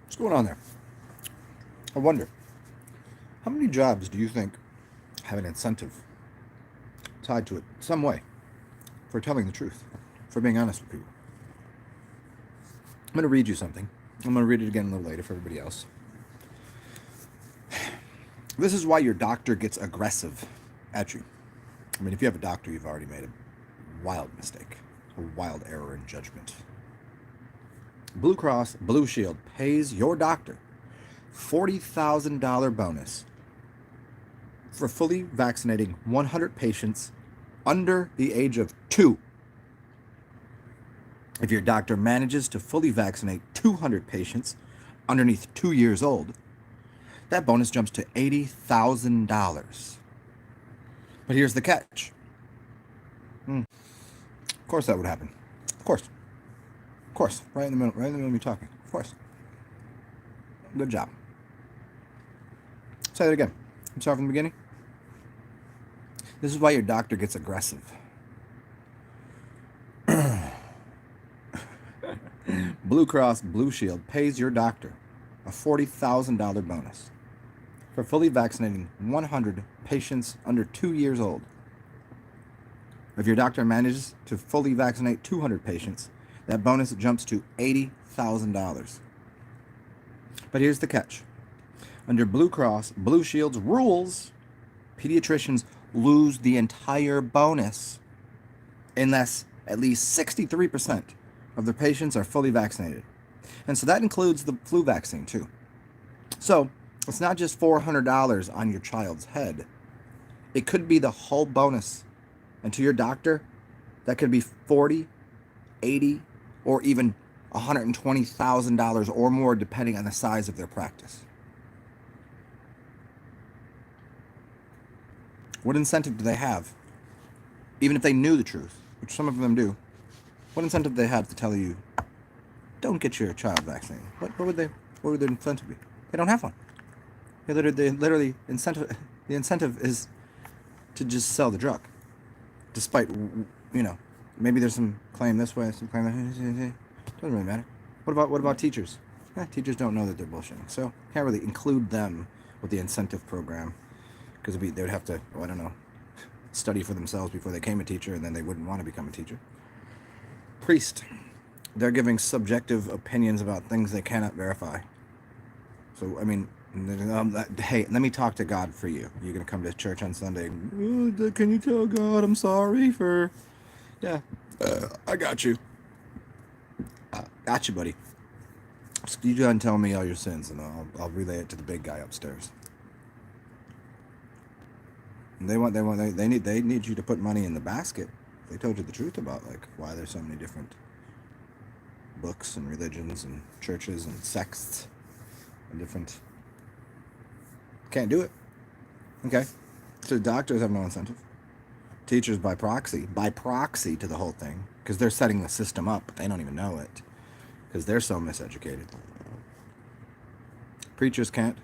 What's going on there? I wonder, how many jobs do you think have an incentive tied to it some way for telling the truth, for being honest with people? I'm going to read you something. I'm going to read it again a little later for everybody else. This is why your doctor gets aggressive at you. I mean, if you have a doctor, you've already made a wild mistake, a wild error in judgment. Blue Cross Blue Shield pays your doctor $40,000 bonus for fully vaccinating 100 patients under the age of 2. If your doctor manages to fully vaccinate 200 patients underneath 2 years old, that bonus jumps to $80,000. But here's the catch. Of course that would happen. Of course. Of course. Right in the middle of me talking. Of course. Good job. Say that again. I'm sorry from the beginning. This is why your doctor gets aggressive. Blue Cross Blue Shield pays your doctor a $40,000 bonus for fully vaccinating 100 patients under 2 years old. If your doctor manages to fully vaccinate 200 patients, that bonus jumps to $80,000. But here's the catch. Under Blue Cross Blue Shield's rules, pediatricians lose the entire bonus unless at least 63% of their patients are fully vaccinated. And so that includes the flu vaccine too. So it's not just $400 on your child's head. It could be the whole bonus. And to your doctor, that could be $40, $80, or even $120,000 or more depending on the size of their practice. What incentive do they have? Even if they knew the truth, which some of them do, what incentive do they have to tell you, don't get your child vaccinated? What would their incentive be? They don't have one. The incentive is to just sell the drug. Despite, maybe there's some claim this way, some claim that. Doesn't really matter. What about teachers? Teachers don't know that they're bullshitting, so can't really include them with the incentive program because they would have to, study for themselves before they became a teacher, and then they wouldn't want to become a teacher. Priest, they're giving subjective opinions about things they cannot verify. So, hey, let me talk to God for you. You're going to come to church on Sunday. Can you tell God I'm sorry for... Yeah, I got you. Got you, buddy. So you go and tell me all your sins, and I'll relay it to the big guy upstairs. And they need you to put money in the basket. They told you the truth about why there's so many different books and religions and churches and sects and different. Can't do it. Okay. So doctors have no incentive. Teachers by proxy to the whole thing, because they're setting the system up, but they don't even know it, because they're so miseducated. Preachers can't.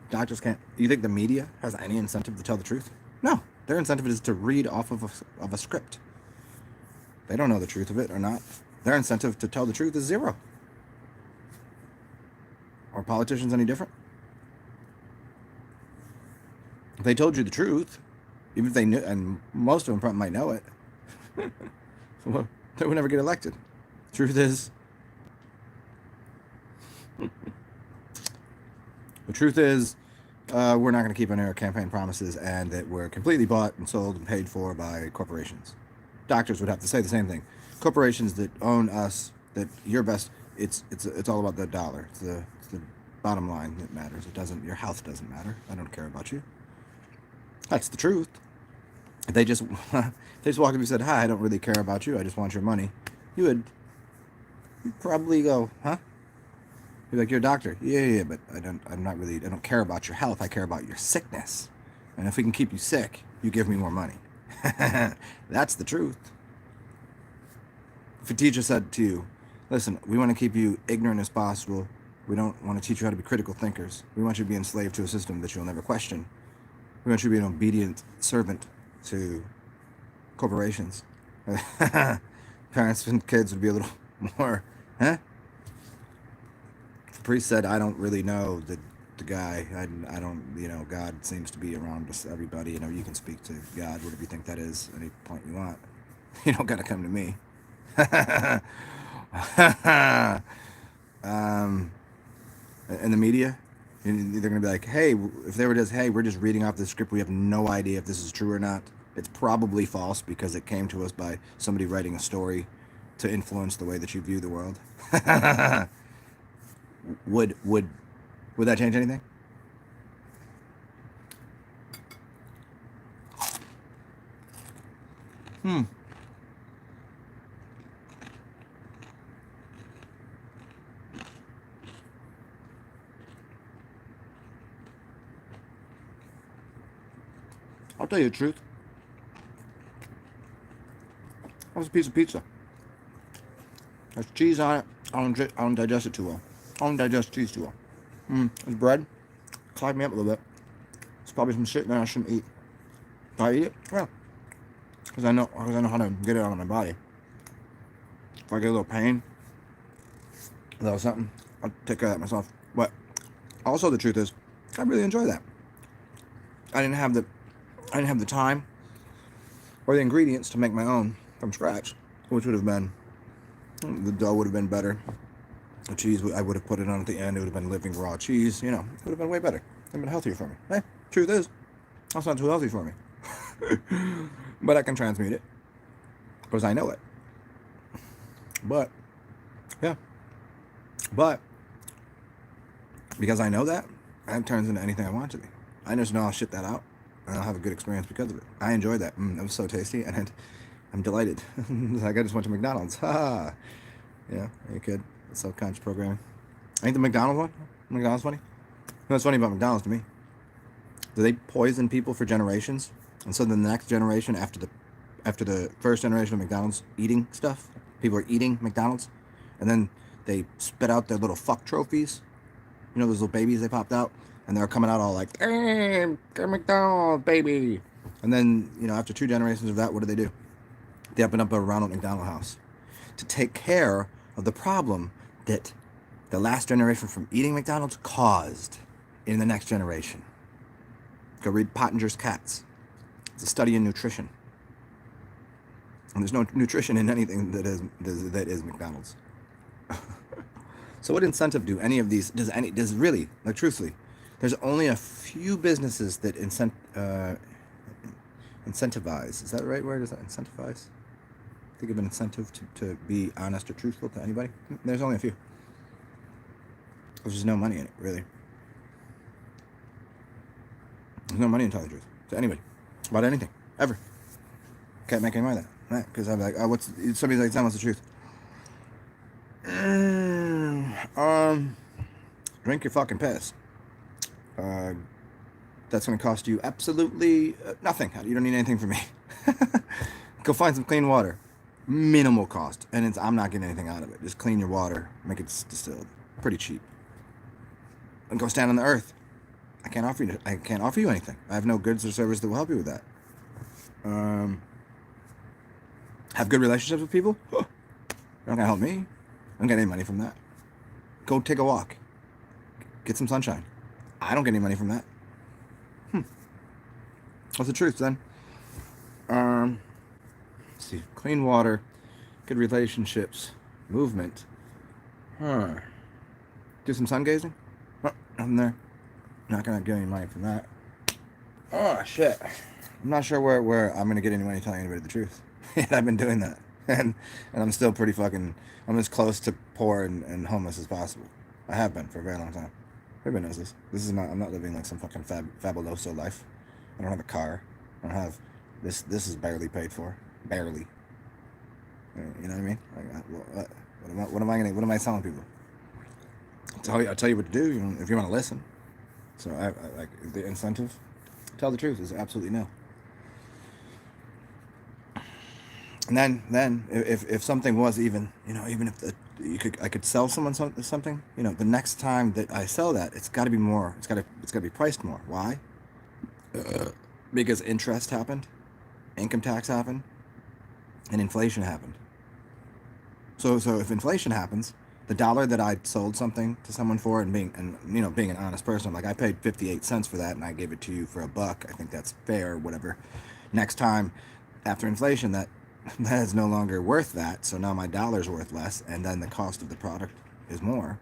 Doctors can't. You think the media has any incentive to tell the truth? No. Their incentive is to read off of a script. They don't know the truth of it or not. Their incentive to tell the truth is zero. Are politicians any different? If they told you the truth, even if they knew, and most of them probably might know it, they would never get elected. Truth is, we're not going to keep on our campaign promises, and that we're completely bought and sold and paid for by corporations. Doctors would have to say the same thing. Corporations that own us, that you're best. It's all about the dollar. It's the bottom line that matters. Your health doesn't matter. I don't care about you. That's the truth. If they just walked up and said, "Hi, I don't really care about you. I just want your money," you'd probably go, "Huh?" You're like, "You're a doctor." Yeah, but I don't care about your health. I care about your sickness. And if we can keep you sick, you give me more money. That's the truth. If a teacher said to you, "Listen, we want to keep you ignorant as possible. We don't want to teach you how to be critical thinkers. We want you to be enslaved to a system that you'll never question. We want you to be an obedient servant to corporations." Parents and kids would be a little more, huh? priest said, I don't really know the guy. I don't, God seems to be around just everybody. You can speak to God, whatever you think that is, any point you want. You don't got to come to me. In the media, they're going to be like, hey, if they were just, hey, we're just reading off the script. We have no idea if this is true or not. It's probably false because it came to us by somebody writing a story to influence the way that you view the world. would that change anything? I'll tell you the truth. That was a piece of pizza. There's cheese on it. I don't digest it too well. I don't digest cheese too well. It's bread. Clogged me up a little bit. It's probably some shit that I shouldn't eat. Do I eat it? Yeah. Because I know how to get it out of my body. If I get a little pain, a little something, I'll take care of that myself. But also the truth is, I really enjoy that. I didn't have the time or the ingredients to make my own from scratch, which would have been, the dough would have been better. The cheese, I would have put it on at the end. It would have been living raw cheese. It would have been way better. It would have been healthier for me. Hey, truth is, that's not too healthy for me. But I can transmute it because I know it. But, yeah. But, because I know that, it turns into anything I want it to be. I just know I'll shit that out, and I'll have a good experience because of it. I enjoyed that. It was so tasty, and I'm delighted. Like I just went to McDonald's. Ha! Yeah, you kid. Self-conscious programming. Ain't the McDonald's funny? What's funny about McDonald's to me? Do they poison people for generations? And so then the next generation after the first generation of McDonald's eating stuff, people are eating McDonald's, and then they spit out their little fuck trophies. Those little babies they popped out, and they're coming out all like, hey, McDonald's, baby. And then, after 2 generations of that, what do? They open up a Ronald McDonald house to take care of the problem that the last generation from eating McDonald's caused in the next generation. Go read Pottinger's Cats. It's a study in nutrition. And there's no nutrition in anything that is McDonald's. So what incentive do any of these, does really, like truthfully, there's only a few businesses that incentivize. Is that the right word? Is that incentivize? Think of an incentive to be honest or truthful to anybody? There's only a few. There's just no money in it, really. There's no money in telling the truth to anybody about anything, ever. Can't make any money of that, right? Because I'm like, somebody's like, tell us the truth. Drink your fucking piss. That's going to cost you absolutely nothing. You don't need anything from me. Go find some clean water. Minimal cost, and I'm not getting anything out of it. Just clean your water, make it distilled, pretty cheap, and go stand on the earth. I can't offer you anything. I have no goods or service that will help you with that. Have good relationships with people. You're not gonna help me. I don't get any money from that. Go take a walk. Get some sunshine. I don't get any money from that. What's the truth then? Let's see. Clean water, good relationships, movement. Do some sun gazing. Nothing there. Not gonna get any money from that. Oh shit. I'm not sure where I'm gonna get any money telling anybody the truth. Yet I've been doing that, and I'm still pretty fucking. I'm as close to poor and homeless as possible. I have been for a very long time. Everybody knows this. I'm not living like some fucking fabuloso life. I don't have a car. I don't have this. This is barely paid for. Barely. You know what I mean? What am I telling people? I'll tell you what to do if you want to listen. So I like the incentive. Tell the truth is absolutely no. And then if something was even if I could sell someone something, the next time that I sell that, it's got to be more. It's got to be priced more. Why? Because interest happened, income tax happened, and inflation happened. So if inflation happens, The dollar that I sold something to someone for, and being an honest person, like I paid 58 cents for that and I gave it to you for $1. I think that's fair, whatever. Next time, after inflation, that is no longer worth that. So now my dollar's worth less, and then the cost of the product is more.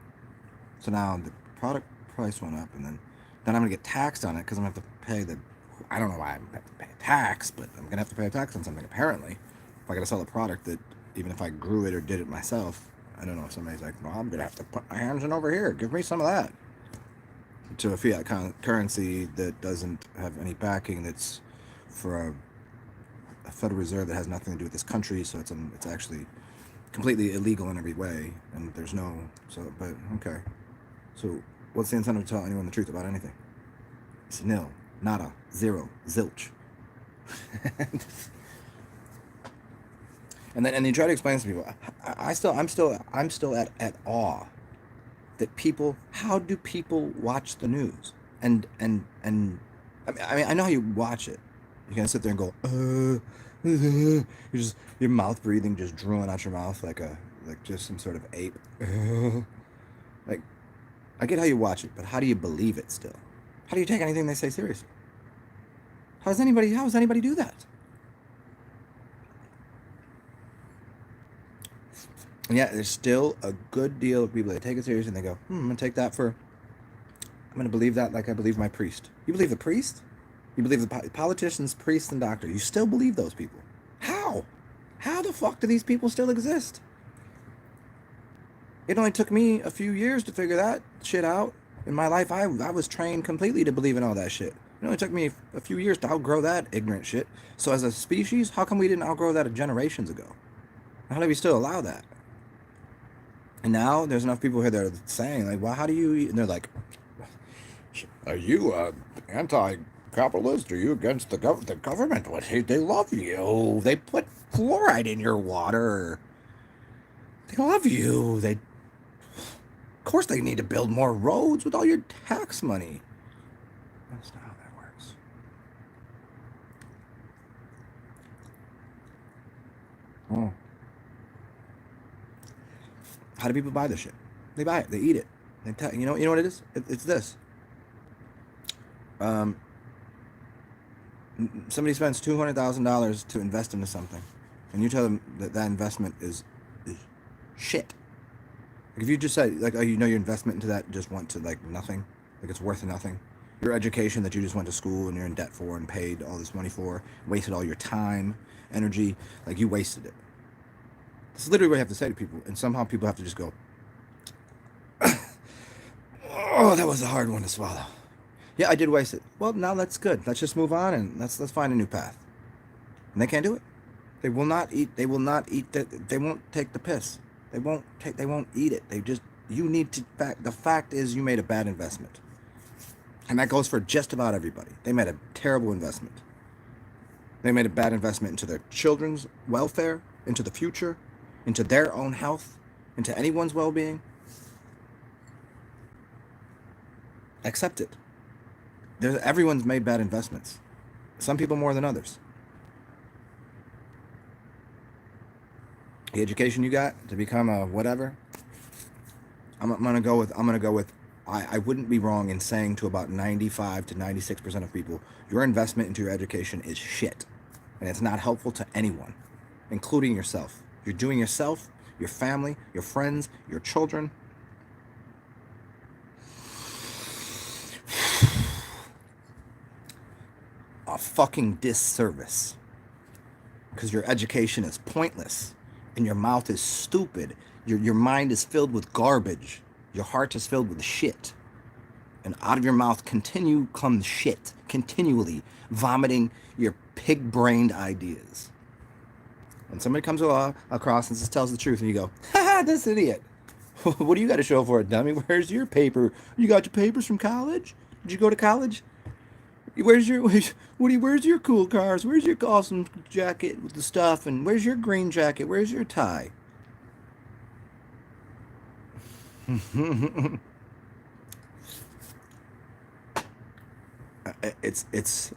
So now the product price went up, and then I'm gonna get taxed on it because I'm gonna have to pay the. I don't know why I'm gonna have to pay a tax, but I'm gonna have to pay a tax on something apparently. If I gotta sell a product that, even if I grew it or did it myself, I don't know if somebody's like, well, I'm gonna have to put my hands in over here. Give me some of that. To a fiat currency that doesn't have any backing, that's for a Federal Reserve that has nothing to do with this country, so it's actually completely illegal in every way, and there's no. So, but okay. So, what's the incentive to tell anyone the truth about anything? It's nil, nada, zero, zilch. And then you try to explain to people. I'm still at awe that people. How do people watch the news? And I mean, I know how you watch it. You're gonna sit there and go, you're just your mouth breathing, just drooling out your mouth like just some sort of ape. Like, I get how you watch it, but how do you believe it still? How do you take anything they say seriously? How does anybody do that? And yet there's still a good deal of people that take it seriously and they go, I'm gonna believe that like I believe my priest. You believe the priest? You believe the politicians, priests, and doctors. You still believe those people. How? How the fuck do these people still exist? It only took me a few years to figure that shit out. In my life, I was trained completely to believe in all that shit. It only took me a few years to outgrow that ignorant shit. So as a species, how come we didn't outgrow that generations ago? How do we still allow that? And now there's enough people here that are saying, like, well, how do you eat? And they're like, are you anti-capitalist? Are you against the government? What? They love you. They put fluoride in your water. They love you. Of course they need to build more roads with all your tax money. That's not how that works. Oh. How do people buy this shit? They buy it. They eat it. You know what it is? It's this. Somebody spends $200,000 to invest into something, and you tell them that investment is shit. Like if you just said, like, oh, your investment into that just went to like nothing, like it's worth nothing. Your education that you just went to school and you're in debt for and paid all this money for, wasted all your time, energy, like you wasted it. That's literally what you have to say to people, and somehow people have to just go, oh, that was a hard one to swallow. Yeah, I did waste it. Well, now that's good. Let's just move on and let's find a new path. And they can't do it. They will not eat. They will not eat. They won't take the piss. They won't eat it. The fact is you made a bad investment. And that goes for just about everybody. They made a terrible investment. They made a bad investment into their children's welfare, into the future, into their own health, into anyone's well-being. Accept it. Everyone's made bad investments. Some people more than others. The education you got to become a whatever. I'm gonna go with. I wouldn't be wrong in saying to about 95 to 96% of people, your investment into your education is shit, and it's not helpful to anyone, including yourself. You're doing yourself, your family, your friends, your children. A fucking disservice, because your education is pointless and your mouth is stupid. Your mind is filled with garbage. Your heart is filled with shit, and out of your mouth comes shit, continually vomiting your pig-brained ideas. And somebody comes across and just tells the truth, and you go, ha, this idiot. What do you got to show for it, dummy? Where's your paper? You got your papers from college? Did you go to college? Where's your cool cars? Where's your awesome jacket with the stuff? And where's your green jacket? Where's your tie? It's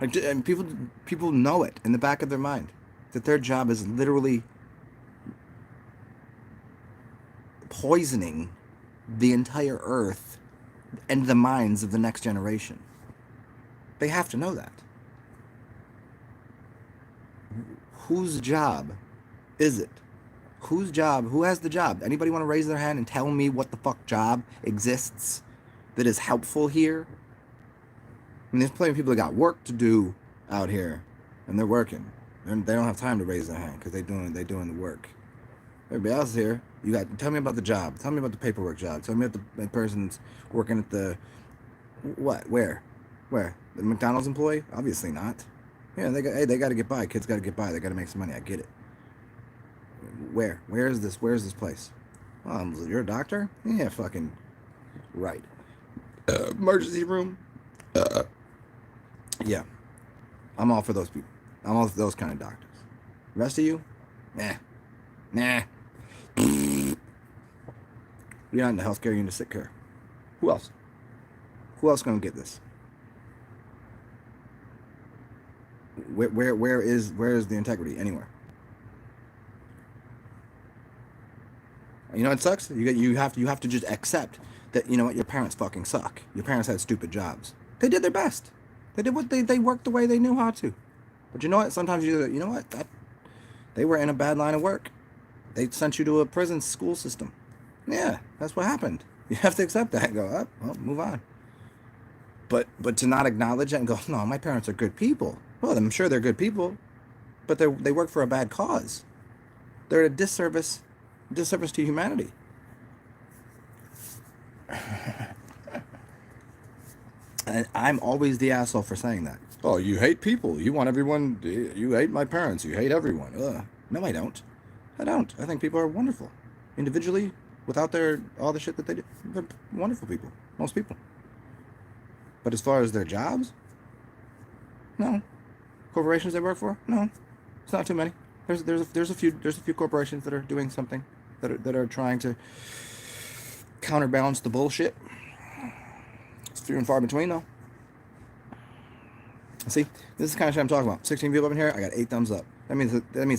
And people know it in the back of their mind that their job is literally poisoning the entire earth and the minds of the next generation. They have to know that. Whose job is it? Whose job? Who has the job? Anybody want to raise their hand and tell me what the fuck job exists that is helpful here? I mean, there's plenty of people that got work to do out here, and they're working. They don't have time to raise their hand because they're doing the work. Everybody else here, tell me about the job. Tell me about the paperwork job. Tell me about the person's working at the what? Where? The McDonald's employee? Obviously not. Yeah, they got to get by. Kids got to get by. They got to make some money. I get it. Where? Where is this place? You're a doctor? Yeah, fucking right. Emergency room. Yeah, I'm all for those people. I'm all for those kind of doctors. The rest of you, nah. You're not in the healthcare. You're in the sick care. Who else? Who else gonna get this? Where is the integrity anywhere? You know, it sucks. You have to just accept that, you know what, your parents fucking suck. Your parents had stupid jobs. They did their best. They did what they worked the way they knew how to. But you know what? Sometimes you know what? They were in a bad line of work. They sent you to a prison school system. Yeah, that's what happened. You have to accept that and go, oh, well, move on. But to not acknowledge it and go, no, my parents are good people. Well, I'm sure they're good people, but they work for a bad cause. They're a disservice to humanity. And I'm always the asshole for saying that. Oh, you hate people. You want everyone. You hate my parents. You hate everyone. Ugh. No, I don't. I think people are wonderful. Individually, without all the shit that they do, they're wonderful people. Most people. But as far as their jobs, no. Corporations they work for, no. It's not too many. There's a few corporations that are doing something, that are trying to counterbalance the bullshit. It's few and far between, though. See, this is the kind of shit I'm talking about. 16 people up in here, I got 8 thumbs up. That means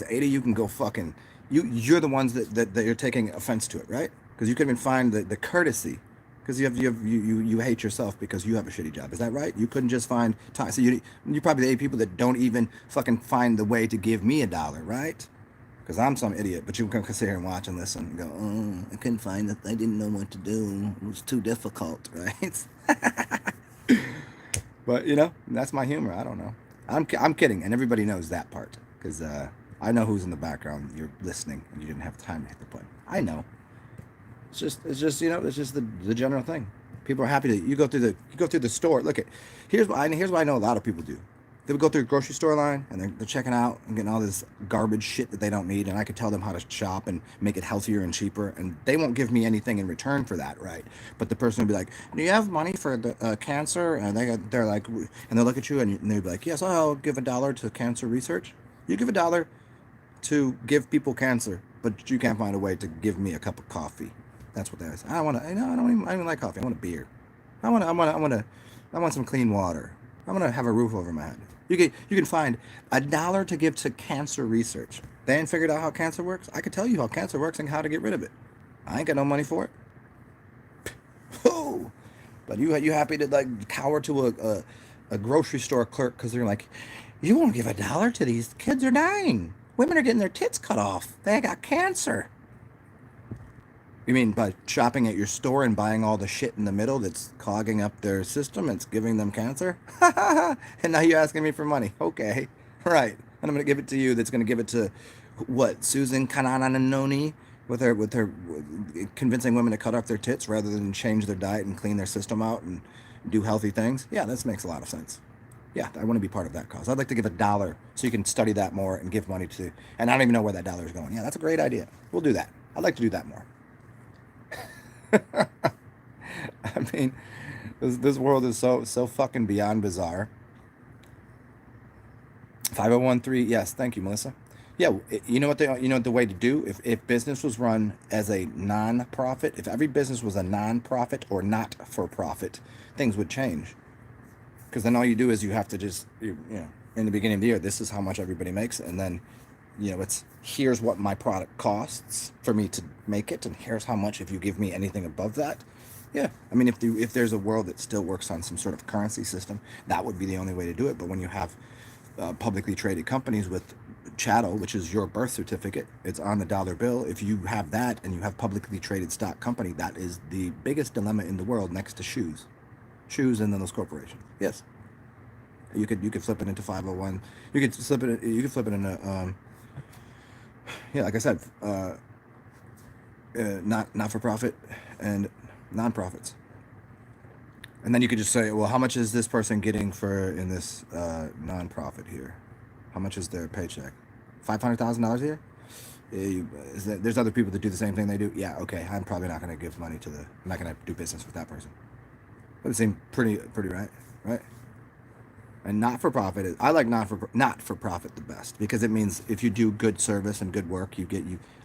8 of you can go fucking. You're the ones that you're taking offense to it, right? Because you couldn't even find the courtesy, because you hate yourself because you have a shitty job. Is that right? You couldn't just find time. So you're probably the 8 people that don't even fucking find the way to give me $1, right? Because I'm some idiot, but you can sit here and watch and listen and go, oh, I couldn't find it. I didn't know what to do. It was too difficult, right? But, that's my humor. I don't know. I'm kidding, and everybody knows that part, because I know who's in the background. You're listening, and you didn't have time to hit the button. I know. It's just it's just the general thing. People are happy to you go through the store. Look at here's what I know a lot of people do. They would go through a grocery store line and they're checking out and getting all this garbage shit that they don't need, and I could tell them how to shop and make it healthier and cheaper, and they won't give me anything in return for that, right? But the person would be like, "Do you have money for the cancer?" And they're like, and they'll look at you and they'd be like, "Yes, I'll give $1 to cancer research." You give $1 to give people cancer, but you can't find a way to give me a cup of coffee. That's what that is. I don't even like coffee. I want a beer. I want some clean water. I want to have a roof over my head. You can find $1 to give to cancer research. They ain't figured out how cancer works. I could tell you how cancer works and how to get rid of it. I ain't got no money for it. Oh, but you happy to like cower to a grocery store clerk because they're like, you won't give $1 to these kids are dying. Women are getting their tits cut off. They got cancer. You mean by shopping at your store and buying all the shit in the middle that's clogging up their system? It's giving them cancer? And now you're asking me for money. Okay. Right. And I'm going to give it to you. That's going to give it to, what, Susan Kanananoni with her convincing women to cut off their tits rather than change their diet and clean their system out and do healthy things? Yeah, that makes a lot of sense. Yeah, I want to be part of that cause. I'd like to give $1 so you can study that more and give money to, and I don't even know where that $1 is going. Yeah, that's a great idea. We'll do that. I'd like to do that more. I mean, this world is so fucking beyond bizarre. 5013, yes, thank you, Melissa. Yeah, you know what the way to do if business was run as a non-profit, if every business was a non-profit or not for profit, things would change. Because then all you do is you have to just, you know, in the beginning of the year, this is how much everybody makes, and then, you know, it's here's what my product costs for me to make it, and here's how much if you give me anything above that. Yeah, I mean, if there's a world that still works on some sort of currency system, that would be the only way to do it. But when you have publicly traded companies with chattel, which is your birth certificate, it's on the dollar bill. If you have that and you have publicly traded stock company, that is the biggest dilemma in the world next to shoes, and then those corporations. Yes, you could flip it into 501. You could flip it into yeah, like I said, not for profit and non-profits. And then you could just say, well, how much is this person getting for in this non-profit here? How much is their paycheck? $500,000 a year? There's other people that do the same thing they do. Yeah, okay. I'm probably not going to give money to I'm not going to do business with that person. That would seem pretty right, right? And not for profit. I like not for profit the best, because it means if you do good service and good work,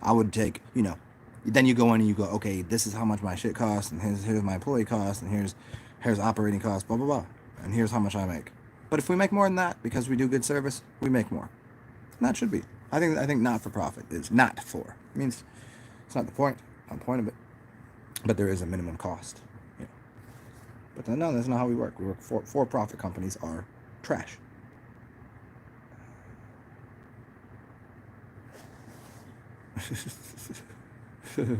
I would take, you know, then you go in and you go, okay, this is how much my shit costs, and here's my employee costs, and here's operating costs, blah blah blah, and here's how much I make. But if we make more than that because we do good service, we make more. And that should be. I think not for profit is not for. It means it's not the point. Not the point of it. But there is a minimum cost. You know. But no, that's not how we work. We work for profit companies are trash.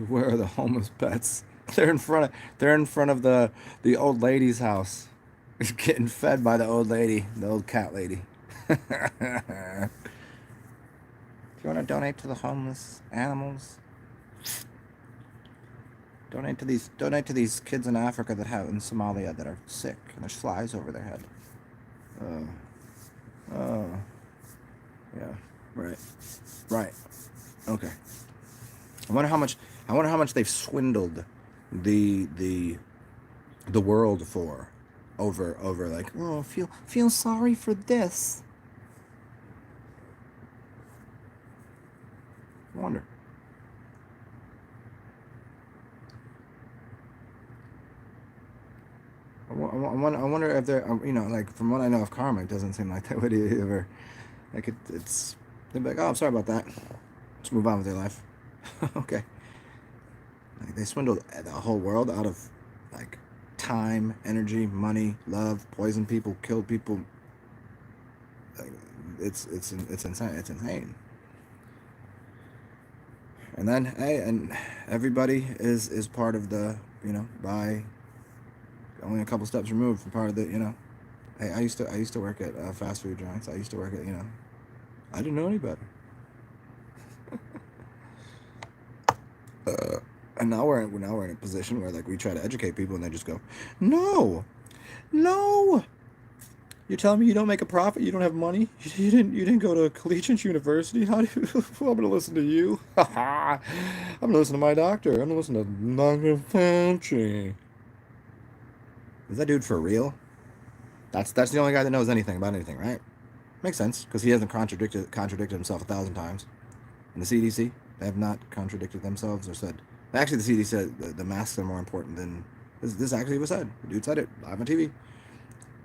Where are the homeless pets? They're in front of the old lady's house, getting fed by the old lady, the old cat lady. Do you want to donate to the homeless animals? Donate to these kids in Africa in Somalia that are sick and there's flies over their head. Oh, yeah, right. Okay. I wonder how much they've swindled the world for over like, oh, feel sorry for this. I wonder. I wonder if they're, you know, like from what I know of karma, it doesn't seem like that would ever, like they'd be like, oh, I'm sorry about that. Just move on with their life. Okay. Like they swindled the whole world out of like time, energy, money, love, poisoned people, killed people. Like, it's insane. It's insane. And then and everybody is part of the, you know, by only a couple steps removed from part of the, you know. Hey, I used to work at fast food joints. I used to work at, you know, I didn't know any better. And now we're in a position where like we try to educate people and they just go, no, you're telling me you don't make a profit, you don't have money, you didn't go to collegiate university. How do you? Well, I'm gonna listen to you. I'm gonna listen to my doctor. I'm gonna listen to Dr. Fauci. Is that dude for real? That's the only guy that knows anything about anything, right? Makes sense, because he hasn't contradicted himself 1,000 times. And the CDC, they have not contradicted themselves or said. Actually, the CDC said the masks are more important than this. Actually was said. The dude said it live on TV.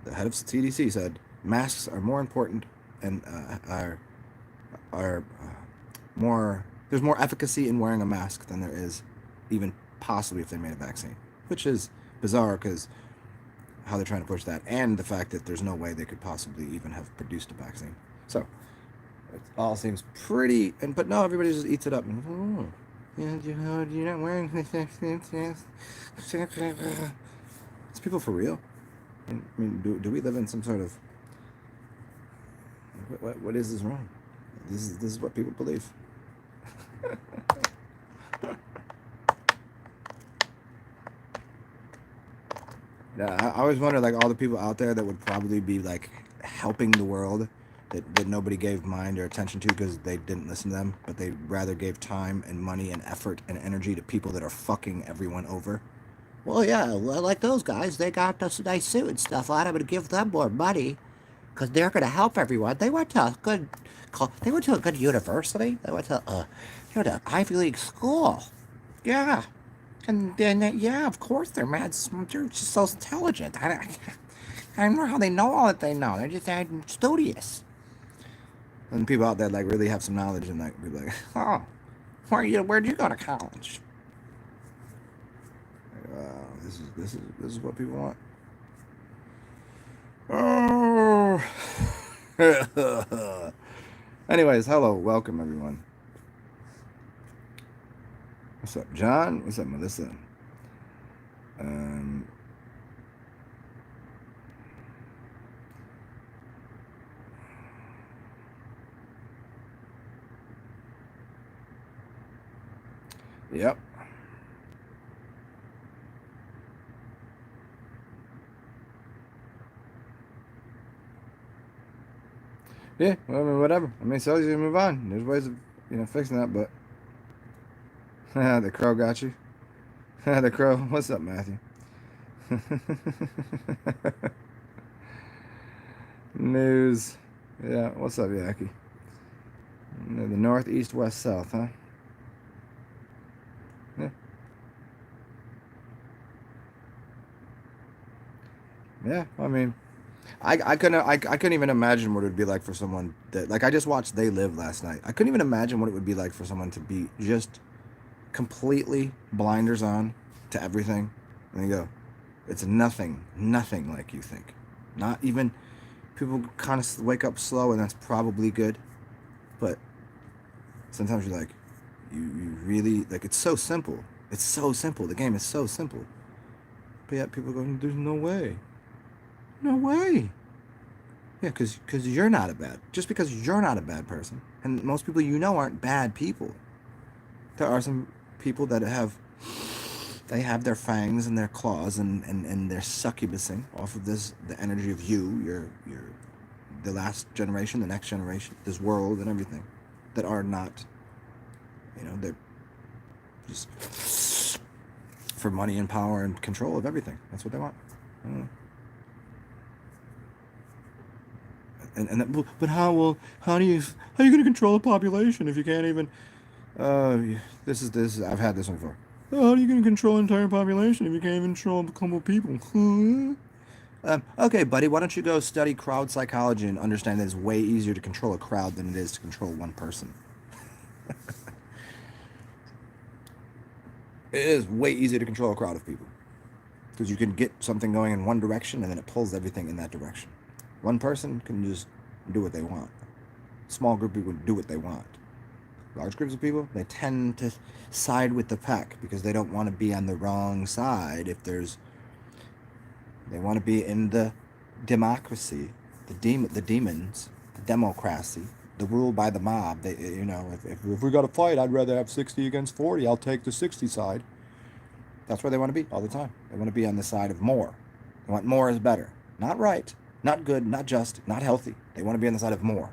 The head of CDC said masks are more important and are more. There's more efficacy in wearing a mask than there is even possibly if they made a vaccine, which is bizarre because how they're trying to push that, and the fact that there's no way they could possibly even have produced a vaccine. So it all seems pretty, but no, everybody just eats it up. Oh, yeah, you're not wearing things. It's people for real. I mean, do we live in some sort of what is this wrong? This is what people believe. Yeah, I always wonder, like, all the people out there that would probably be like helping the world that nobody gave mind or attention to because they didn't listen to them, but they rather gave time and money and effort and energy to people that are fucking everyone over. Well, yeah, like those guys, they got this nice suit and stuff. I'm going to give them more money because they're going to help everyone. They went to a good university. They went to Ivy League school. Yeah. And then, yeah, of course, they're mad. They're just so intelligent. I don't know how they know all that they know. They're just studious. And people out there like really have some knowledge and like be like, oh, where'd you go to college? Wow, this is what people want. Oh. Anyways, hello, welcome everyone. What's up, John? What's up, Melissa? Um, yep. Yeah, well, I mean, whatever. I mean, so you move on. There's ways of, fixing that, but the crow got you. The crow. What's up, Matthew? News. Yeah, what's up, Yaki? The north, east, west, south, huh? Yeah. Yeah, I mean, I couldn't even imagine what it would be like for someone that like I just watched They Live last night. I couldn't even imagine what it would be like for someone to be just completely blinders on to everything, and you go, it's nothing like you think. Not even people kind of wake up slow, and that's probably good, but sometimes you're like, you really like it's so simple. It's so simple. The game is so simple, but yet people go, there's no way, no way. Yeah, because you're not a bad. Just because you're not a bad person, and most people aren't bad people. There are some people that they have their fangs and their claws and they're succubusing off of the energy of your the last generation, the next generation, this world and everything, that are not, they're just for money and power and control of everything. That's what they want. I don't know. But how do you how are you going to control a population if you can't even this I've had this one before. Oh, how are you going to control an entire population if you can't even control a couple of people? Okay, buddy, why don't you go study crowd psychology and understand that it's way easier to control a crowd than it is to control one person. It is way easier to control a crowd of people because you can get something going in one direction and then it pulls everything in that direction. One person can just do what they want. Small group of people do what they want. Large groups of people, they tend to side with the pack because they don't want to be on the wrong side. They want to be in the democracy, the demons, the democracy, the rule by the mob. If we got to fight, I'd rather have 60 against 40. I'll take the 60 side. That's where they want to be all the time. They want to be on the side of more. They want more is better. Not right, not good, not just, not healthy. They want to be on the side of more.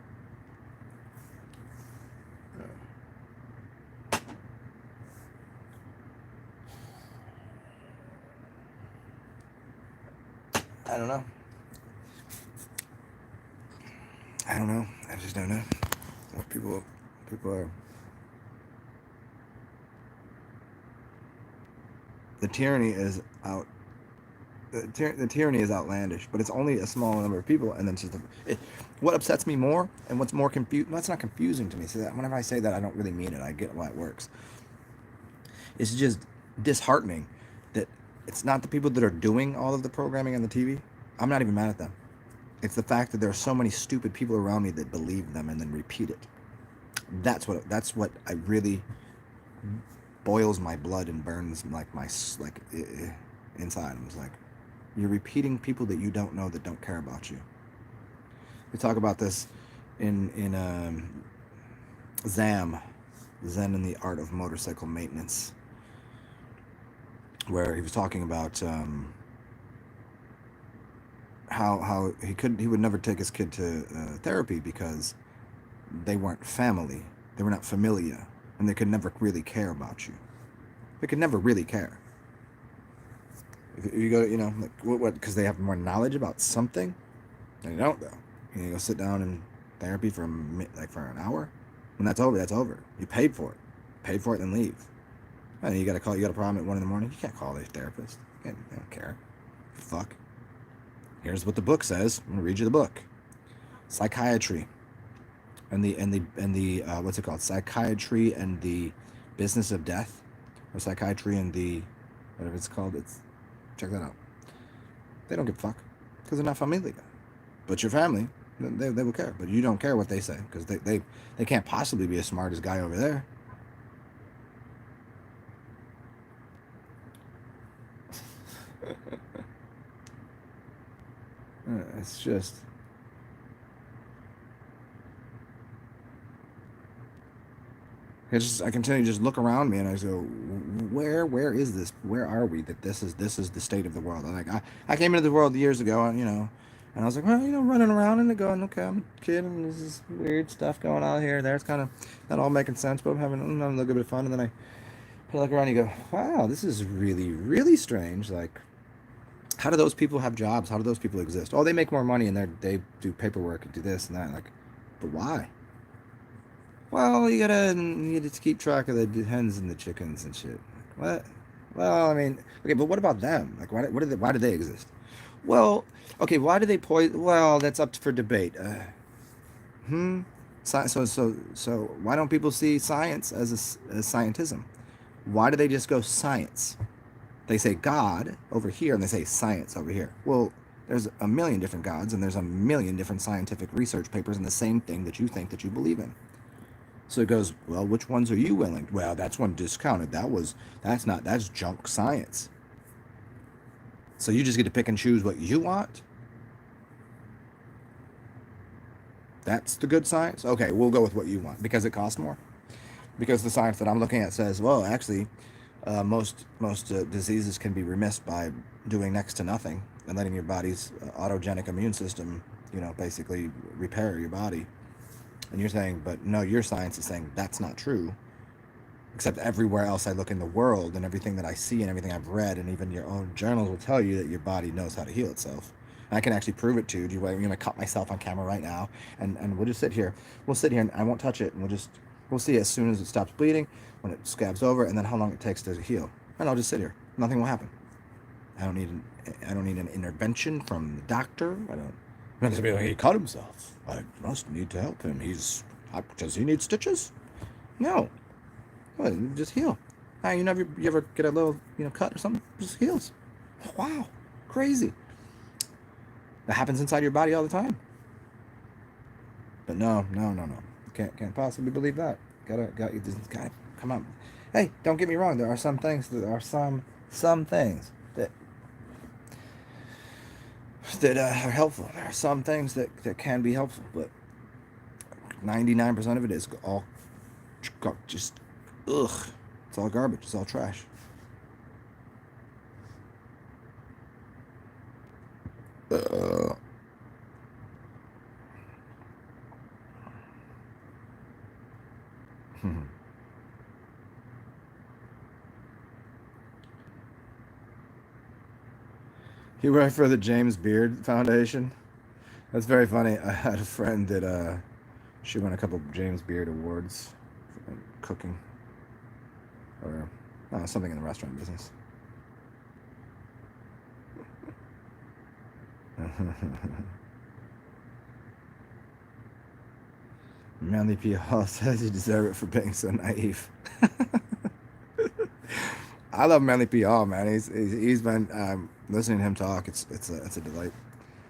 I don't know. I just don't know what people are. The tyranny is out. The tyranny is outlandish, but it's only a small number of people, and then it's just what upsets me more, and what's more confusing. Well, it's not confusing to me. So that whenever I say that, I don't really mean it. I get why it works. It's just disheartening that it's not the people that are doing all of the programming on the TV. I'm not even mad at them. It's the fact that there are so many stupid people around me that believe them and then repeat it. That's what I really boils my blood and burns like my inside. I was like, you're repeating people that you don't know that don't care about you. We talk about this in Zen and the Art of Motorcycle Maintenance, where he was talking about how he would never take his kid to therapy because they weren't family, they were not familia, and they could never really care about you. They could never really care. If you go, like what? Because they have more knowledge about something. They don't though. You go sit down in therapy for an hour. When that's over, that's over. You paid for it, and leave. And you got to call. You got a problem at 1 a.m. You can't call a therapist. They don't care. Fuck. Here's what the book says. I'm gonna read you the book. Psychiatry and the what's it called? Psychiatry and the business of death, or psychiatry and the whatever it's called. It's check that out. They don't give a fuck because they're not familia. But your family, they will care. But you don't care what they say because they can't possibly be as smart as guy over there. It's just. I continue to just look around me and I just go, where is this? Where are we? That this is the state of the world. And like I came into the world years ago, and and I was like, well, running around and going, okay, I'm a kid, and there's this weird stuff going on here and there. It's kind of not all making sense, but I'm having a little bit of fun. And then I look around and you go, wow, this is really, really strange. Like, how do those people have jobs? How do those people exist? Oh, they make more money and they do paperwork and do this and that. Like, but why? Well, you gotta keep track of the hens and the chickens and shit. What? Well, I mean, okay, but what about them? Like, why do they exist? Well, okay, why do they poison? Well, that's up for debate. Hmm. So why don't people see science as scientism? Why do they just go science? They say God over here and they say science over here. Well, there's a million different gods and there's a million different scientific research papers in the same thing that you think that you believe in. So it goes, well, which ones are you willing? Well, that's one discounted. That's junk science. So you just get to pick and choose what you want? That's the good science? Okay, we'll go with what you want because it costs more. Because the science that I'm looking at says, well, actually, most diseases can be remissed by doing next to nothing and letting your body's autogenic immune system, basically repair your body. And you're saying, but no, your science is saying that's not true. Except everywhere else I look in the world and everything that I see and everything I've read and even your own journals will tell you that your body knows how to heal itself. And I can actually prove it to you. You're going to cut myself on camera right now and we'll just sit here. We'll sit here and I won't touch it and we'll see as soon as it stops bleeding, when it scabs over, and then how long it takes to heal. And I'll just sit here. Nothing will happen. I don't need an intervention from the doctor. I don't be like, he cut himself. I must need to help him. Does he need stitches? No. Well, just heal. You ever get a little cut or something? Just heals. Wow, crazy. That happens inside your body all the time. But no. Can't possibly believe that. Gotta come on. Hey, don't get me wrong. There are some things that are helpful. There are some things that can be helpful, but 99% of it is all just ugh. It's all garbage. It's all trash. Uh, you work for the James Beard Foundation? That's very funny. I had a friend that she won a couple James Beard awards for cooking or something in the restaurant business. Manly P. Hall says you deserve it for being so naive. I love Manly P. Hall, man. He's been listening to him talk. It's a delight.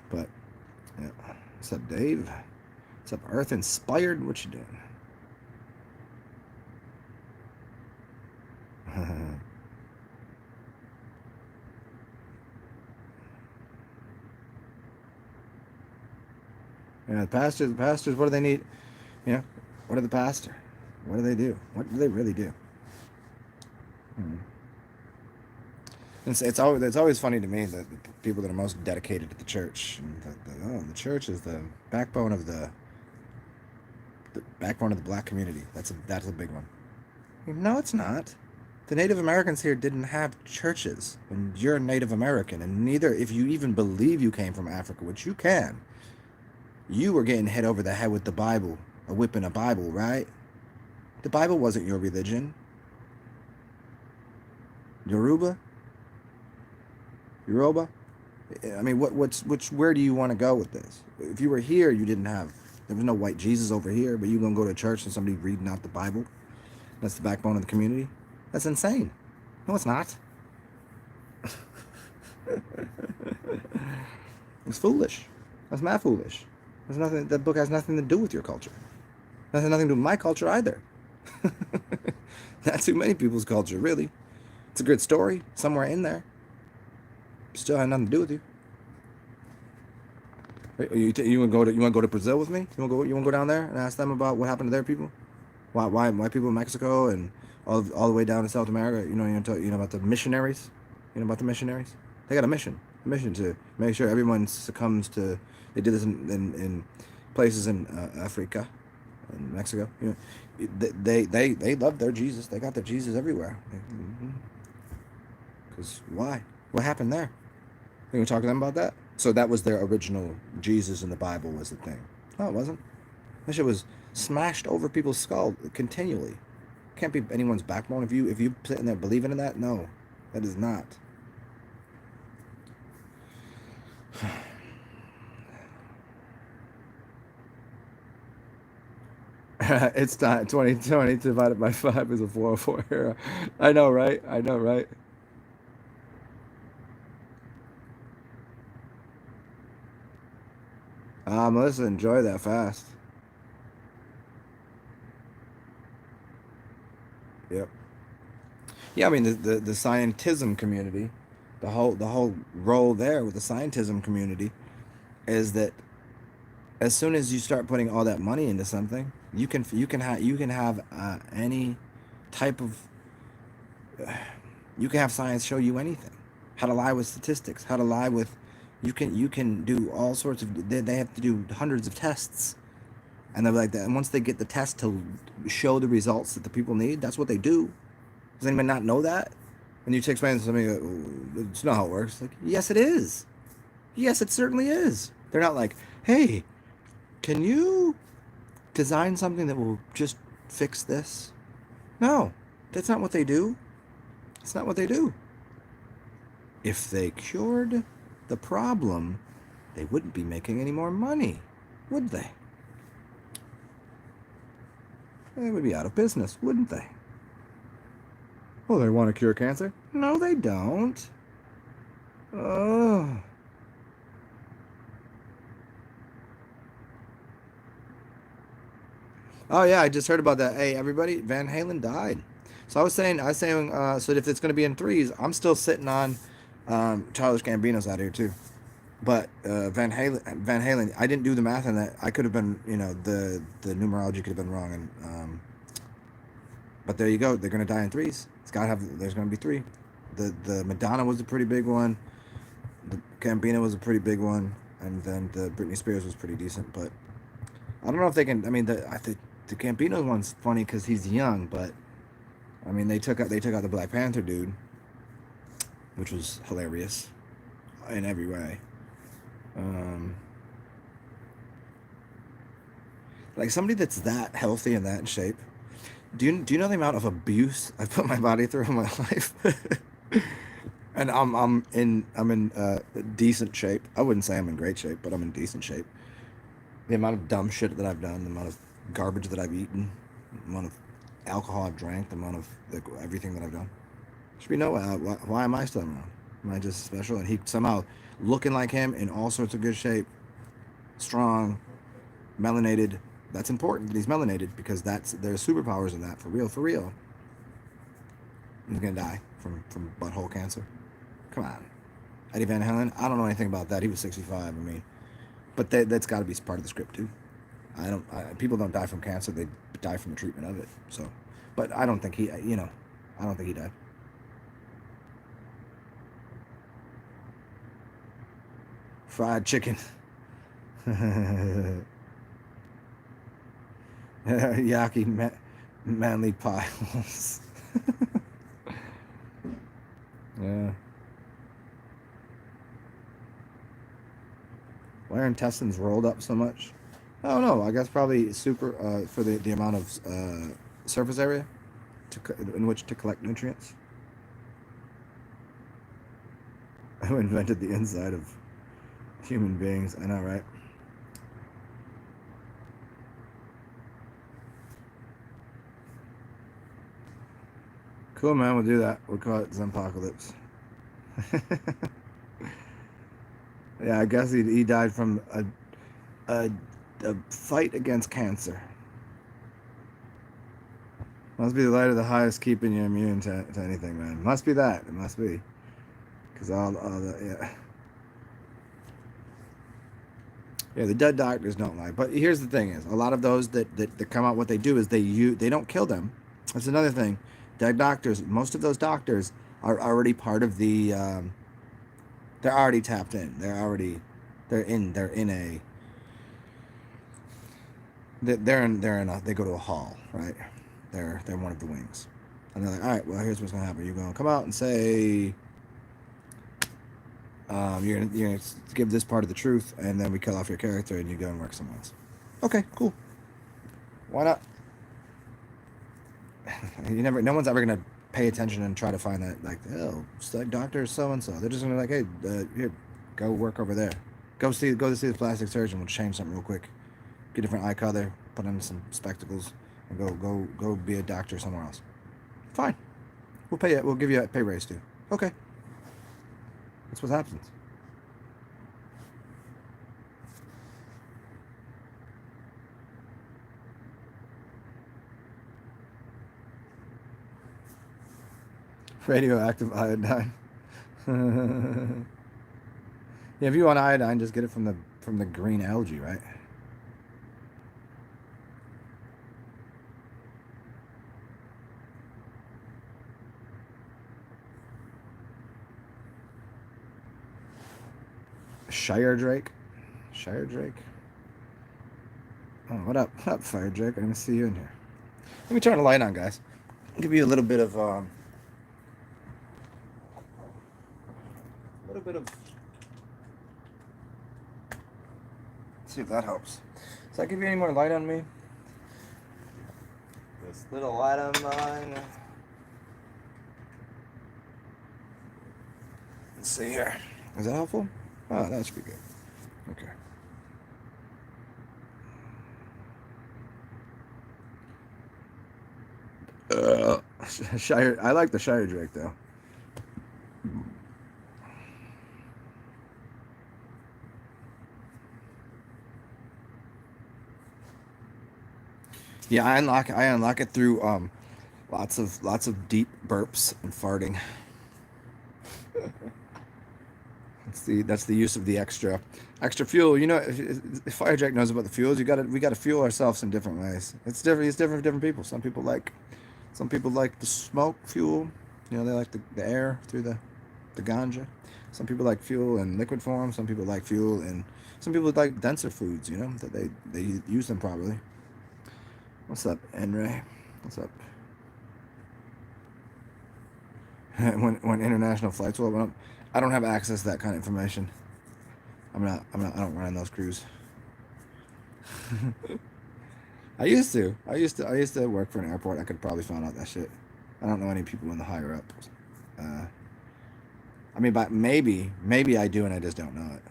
But yeah, what's up, Dave? What's up, Earth Inspired? What you doing? Yeah, the pastors. What do they need? What are the pastor? What do they do? What do they really do? Hmm. It's always funny to me that the people that are most dedicated to the church, and the church is the backbone of the black community. That's a big one. No, it's not. The Native Americans here didn't have churches, and you're a Native American, and neither, if you even believe you came from Africa, which you can, you were getting hit over the head with the Bible, a whipping a Bible, right? The Bible wasn't your religion. Yoruba? Yoruba? I mean, where do you want to go with this? If you were here, there was no white Jesus over here, but you gonna go to church and somebody reading out the Bible? That's the backbone of the community. That's insane. No, it's not. It's foolish. That's mad foolish. There's nothing. That book has nothing to do with your culture. That has nothing to do with my culture either. Not too many people's culture, really. It's a good story somewhere in there. Still had nothing to do with you. You want to go to Brazil with me? You want to go down there and ask them about what happened to their people? Why people in Mexico and all the way down to South America? You know about the missionaries. You know about the missionaries? They got a mission to make sure everyone succumbs to. They did this in places in Africa, in Mexico. You know, they love their Jesus. They got their Jesus everywhere. Because why? What happened there? Can we talk to them about that? So that was their original Jesus in the Bible was the thing. No, it wasn't. That shit was smashed over people's skull continually. Can't be anyone's backbone. If you sitting there believing in that, no, that is not. It's time. 2020 divided by 5 is a 404 era. I know, right? I know, right? Melissa, enjoy that fast. Yep. Yeah, I mean the scientism community, the whole role there with the scientism community is that as soon as you start putting all that money into something, you can have any type of you can have science show you anything. How to lie with statistics, how to lie with you can do all sorts of they have to do hundreds of tests and they're like that. And once they get the test to show the results that the people need, that's what they do. Does anyone not know that? And you explain to somebody, it's not how it works. Like, yes, it is. Yes, it certainly is. They're not like, hey, can you design something that will just fix this? No, that's not what they do. It's not what they do. If they cured the problem, they wouldn't be making any more money, would they? They would be out of business, wouldn't they? Oh, they want to cure cancer? No, they don't. Oh. Oh yeah, I just heard about that. Hey, everybody, Van Halen died. So I was saying, so if it's going to be in threes, I'm still sitting on Childish Gambino's out here too. But Van Halen, I didn't do the math on that. I could have been, the numerology could have been wrong, and but there you go. They're going to die in threes. It's got to have. There's going to be three. The Madonna was a pretty big one. The Gambino was a pretty big one, and then the Britney Spears was pretty decent. But I don't know if they can. I mean, I think the Gambino one's funny because he's young, but I mean, they took out the Black Panther dude, which was hilarious in every way. Um, like somebody that's that healthy and that in shape. Do you know the amount of abuse I put my body through in my life? And I'm in decent shape. I wouldn't say I'm in great shape, but I'm in decent shape. The amount of dumb shit that I've done, the amount of garbage that I've eaten, the amount of alcohol I've drank, the amount of everything that I've done. Should be no. Why am I still around? Am I just special? And he somehow looking like him in all sorts of good shape, strong, melanated. That's important that he's melanated because there's superpowers in that for real, for real. He's gonna die from butthole cancer. Come on, Eddie Van Halen. I don't know anything about that. He was 65. I mean, but that's got to be part of the script too. People don't die from cancer; they die from the treatment of it. So, but I don't think I don't think he died. Fried chicken, yaki manly piles. Yeah. Why are intestines rolled up so much? I don't know. I guess probably super for the amount of surface area in which to collect nutrients. Who invented the inside of human beings? I know, right? Cool, man. We'll do that. We'll call it Zompocalypse. Yeah, I guess he died from a a fight against cancer. Must be the light of the highest keeping you immune to anything, man. Must be that. It must be. Because all the, yeah. Yeah, the dead doctors don't lie. But here's the thing is, a lot of those that come out, what they do is they don't kill them. That's another thing. Dead doctors, most of those doctors are already part of the, they're already tapped in. They're in a, they go to a hall, right? They're one of the wings. And they're like, all right, well, here's what's going to happen. You're going to come out and say, you're gonna give this part of the truth, and then we kill off your character, and you go and work somewhere else. Okay, cool. Why not? No one's ever gonna pay attention and try to find that, like, oh, it's like Doctor so and so. They're just gonna be like, hey, here, go work over there. Go to see the plastic surgeon. We'll change something real quick. Get a different eye color. Put on some spectacles, and go be a doctor somewhere else. Fine. We'll pay it. We'll give you a pay raise too. Okay. That's what happens. Radioactive iodine. Yeah, if you want iodine, just get it from the green algae, right? Shire Drake. Shire Drake. Oh, what up? What up, Fire Drake? I didn't see you in here. Let me turn the light on, guys. I'll give you a little bit of see if that helps. Does that give you any more light on me? This little light on mine. Let's see here. Is that helpful? Oh, that should be good. Okay. Shire. I like the Shire Drake though. Yeah, I unlock it through lots of deep burps and farting. That's the use of the extra fuel. You know, if Firejack knows about the fuels, we gotta fuel ourselves in different ways. It's different. It's different for different people. Some people like the smoke fuel. You know, they like the air through the ganja. Some people like fuel in liquid form. Some people like fuel in. Some people like denser foods. You know, that they use them properly. What's up, Enray? What's up? when international flights will open up, I don't have access to that kind of information. I don't run those crews. I used to work for an airport. I could probably find out that shit. I don't know any people in the higher ups. I mean, but maybe I do, and I just don't know it.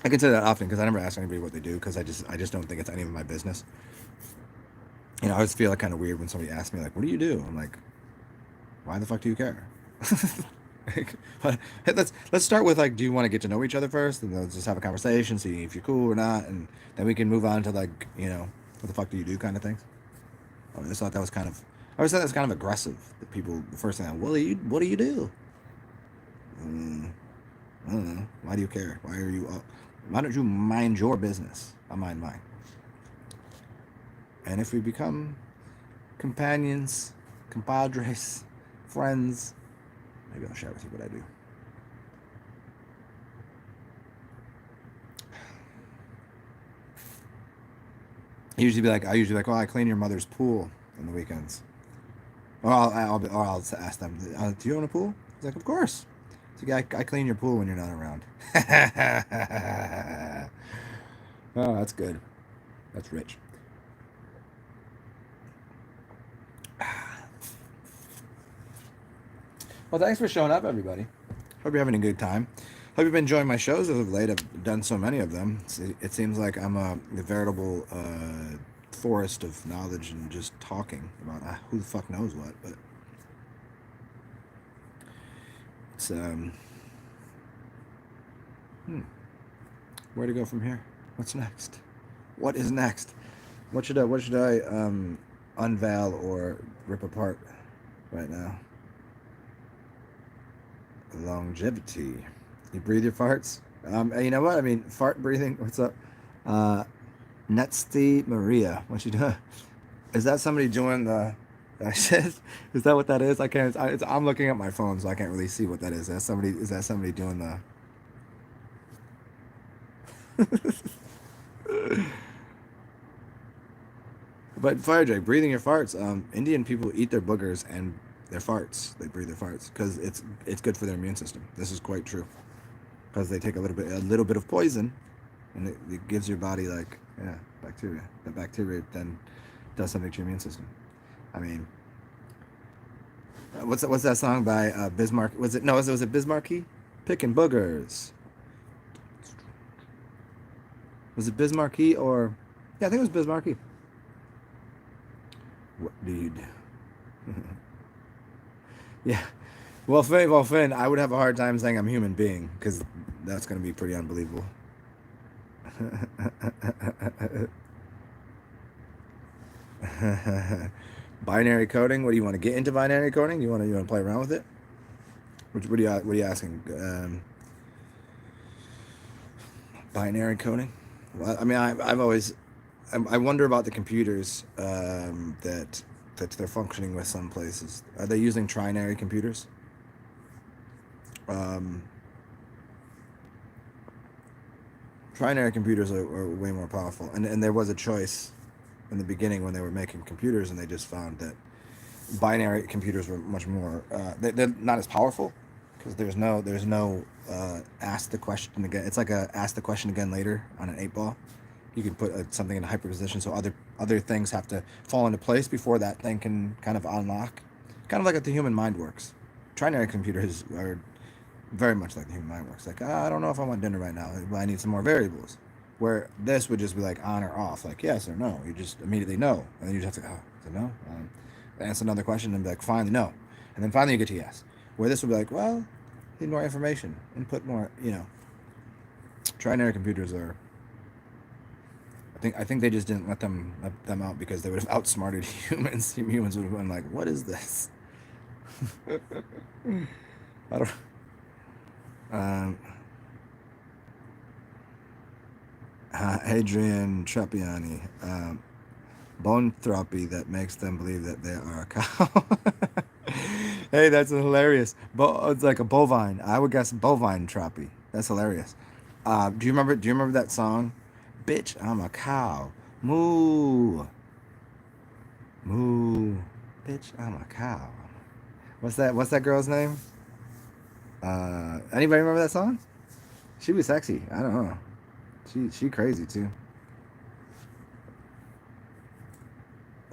I can say that often because I never ask anybody what they do because I just don't think it's any of my business. You know, I always feel like kind of weird when somebody asks me like, "What do you do?" I'm like, "Why the fuck do you care?" Let's start with like, do you want to get to know each other first, and let's just have a conversation, see if you're cool or not, and then we can move on to like, you know, what the fuck do you do kind of things. I always thought that was kind of, I always thought that was kind of aggressive. That people, the first thing, what do you do? I don't know. Why do you care? Why are you up? Why don't you mind your business? I mind mine. And if we become companions, compadres, friends, maybe I'll share with you what I do. I usually be like, well, I clean your mother's pool on the weekends. Or I'll ask them, do you own a pool? He's like, of course. So I clean your pool when you're not around. Oh, that's good. That's rich. Well, thanks for showing up, everybody. Hope you're having a good time. Hope you've been enjoying my shows as of late. I've done so many of them. It seems like I'm a veritable forest of knowledge and just talking about who the fuck knows what. But it's where to go from here? What's next? What is next? What should I unveil or rip apart right now? Longevity. You breathe your farts. You know what? I mean, fart breathing. What's up? Netsty Maria. What you doing? Is that somebody doing the that shit? Is that what that is? I can't. I'm looking at my phone, so I can't really see what that is. Is that somebody doing the? But Fire Drake, breathing your farts. Indian people eat their boogers and their farts. They breathe their farts because it's good for their immune system. This is quite true. Because they take a little bit of poison, and it gives your body bacteria. The bacteria then does something to your immune system. I mean, what's that song by Bismarck? Was it Bismarcky? Picking boogers. Was it Bismarcky or? Yeah, I think it was Bismarcky. What, dude? Yeah. Well, Finn, I would have a hard time saying I'm a human being because that's going to be pretty unbelievable. Binary coding. What do you want to get into binary coding? You want to play around with it? What are you asking? Binary coding. Well, I mean, I wonder about the computers that they're functioning with some places. Are they using trinary computers? Trinary computers are way more powerful, and there was a choice in the beginning when they were making computers, and they just found that binary computers were much more they're not as powerful because there's no ask the question again. It's like a ask the question again later on an 8-ball. You can put something in a hyperposition, so other things have to fall into place before that thing can kind of unlock. Kind of like the human mind works. Trinary computers are very much like the human mind works. Like, I don't know if I want dinner right now, but I need some more variables. Where this would just be like on or off, like yes or no. You just immediately know, and then you just have to is it no? Answer another question and be like, finally no, and then finally you get to yes. Where this would be like, well, need more information, input more. Trinary computers are. I think they just didn't let them out because they would have outsmarted humans. Humans would have been like, what is this? I don't. Adrian Trappiani, bone therapy that makes them believe that they are a cow. Hey, that's hilarious. It's like a bovine. I would guess bovine therapy. That's hilarious. Do you remember that song? Bitch, I'm a cow. Moo. Moo. Bitch, I'm a cow. What's that girl's name? Anybody remember that song? She was sexy. I don't know. She crazy too.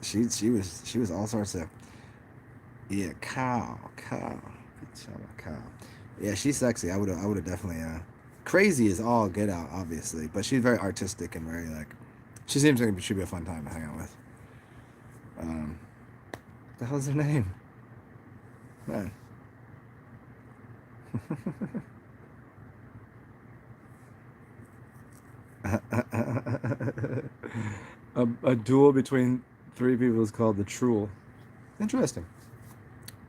She was all sorts of cow. Bitch, I'm a cow. Yeah, she's sexy. I would have definitely crazy is all get out, obviously, but she's very artistic and very like she seems like she'd be a fun time to hang out with. What the hell's her name? Man. a duel between 3 people is called the Truel. Interesting.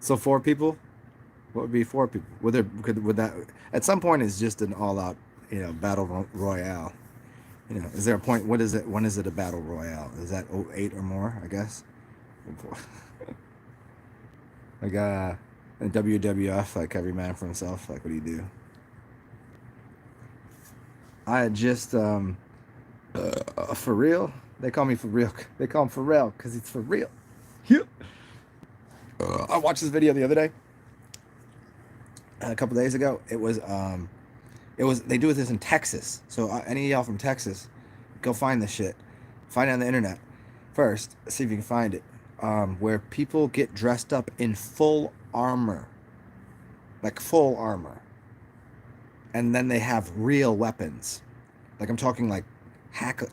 So 4 people? What would be 4 people? Would that at some point it's just an all-out, battle royale? Is there a point? What is it? When is it a battle royale? Is that 8 or more? I guess. Like in WWF, like every man for himself. Like what do you do? I just for real. They call me for real. They call him for real because it's for real. I watched this video the other day. A couple days ago. It was they do this in Texas. So any of y'all from Texas, go find this shit. Find it on the internet first. See if you can find it. Where people get dressed up in full armor. like full armor, and then they have real weapons. Like I'm talking like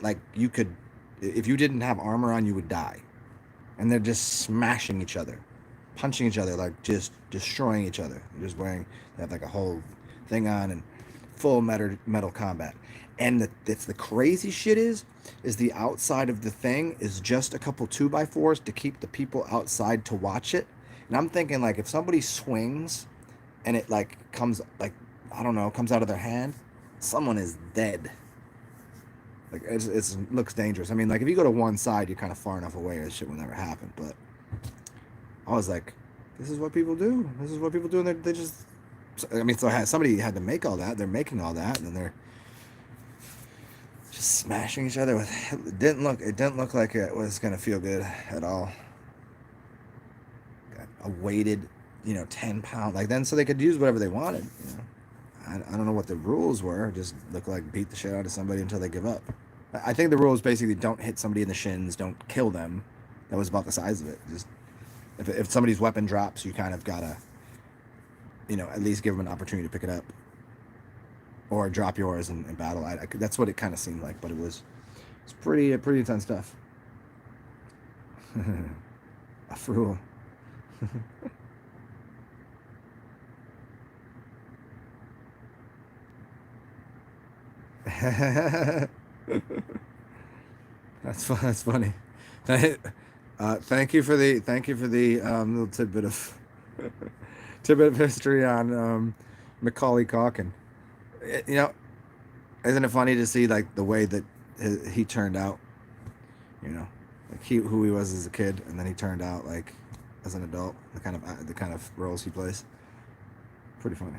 like you could, if you didn't have armor on, you would die. And they're just smashing each other, punching each other, like just destroying each other. They're just wearing, they have like a whole thing on and full metal combat. And the crazy shit is the outside of the thing is just a couple 2x4s to keep the people outside to watch it. And I'm thinking like if somebody swings and it like comes like, I don't know, comes out of their hand, someone is dead. Like it looks dangerous. I mean, like if you go to one side, you're kind of far enough away, that shit will never happen. But I was like, this is what people do. This is what people do, and they just. I mean, so somebody had to make all that. They're making all that, and then they're just smashing each other with. It didn't look like it was gonna feel good at all. Got a weighted, 10-pound, like then so they could use whatever they wanted. I don't know what the rules were. Just look like beat the shit out of somebody until they give up. I think the rules basically don't hit somebody in the shins, don't kill them. That was about the size of it. Just if somebody's weapon drops, you kind of gotta, at least give them an opportunity to pick it up, or drop yours in battle. That's what it kind of seemed like, but it's pretty intense stuff. A fool. That's funny. Thank you for the little tidbit of history on Macaulay Culkin. You know, isn't it funny to see like the way that he turned out? Like who he was as a kid, and then he turned out like as an adult. The kind of roles he plays. Pretty funny.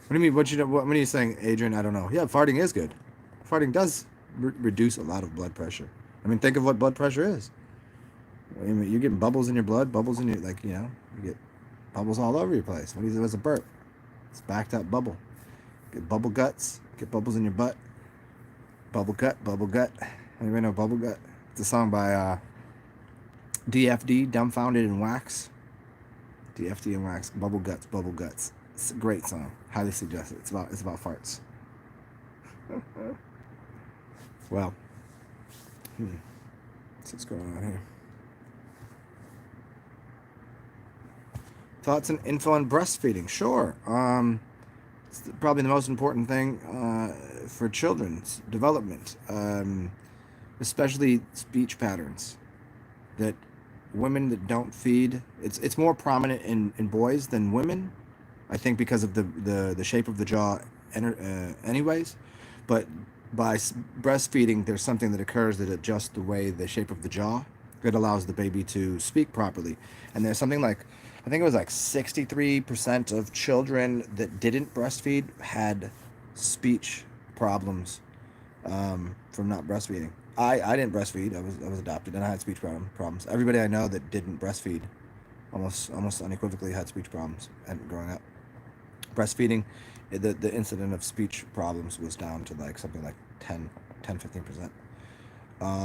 What do you mean? What are you saying, Adrian? I don't know. Yeah, farting is good. Farting does reduce a lot of blood pressure. I mean, think of what blood pressure is. I mean, you're getting bubbles in your blood, bubbles in your, you get bubbles all over your place. What's a burp? It's backed up bubble. Get bubble guts. Get bubbles in your butt. Bubble gut, bubble gut. Anybody know bubble gut? It's a song by DFD, Dumbfounded in Wax. DFD and Wax. Bubble guts, bubble guts. It's a great song. Highly suggest it. It's about farts. Well, what's going on here? Thoughts and info on breastfeeding? Sure. It's probably the most important thing for children's development, especially speech patterns. That women that don't feed, it's more prominent in boys than women. I think because of the shape of the jaw, anyways. But by breastfeeding, there's something that occurs that adjusts the shape of the jaw. It allows the baby to speak properly. And there's something like, I think it was like 63% of children that didn't breastfeed had speech problems from not breastfeeding. I didn't breastfeed. I was adopted, and I had speech problems. Everybody I know that didn't breastfeed almost unequivocally had speech problems and growing up. Breastfeeding, the incident of speech problems was down to like something like 15%,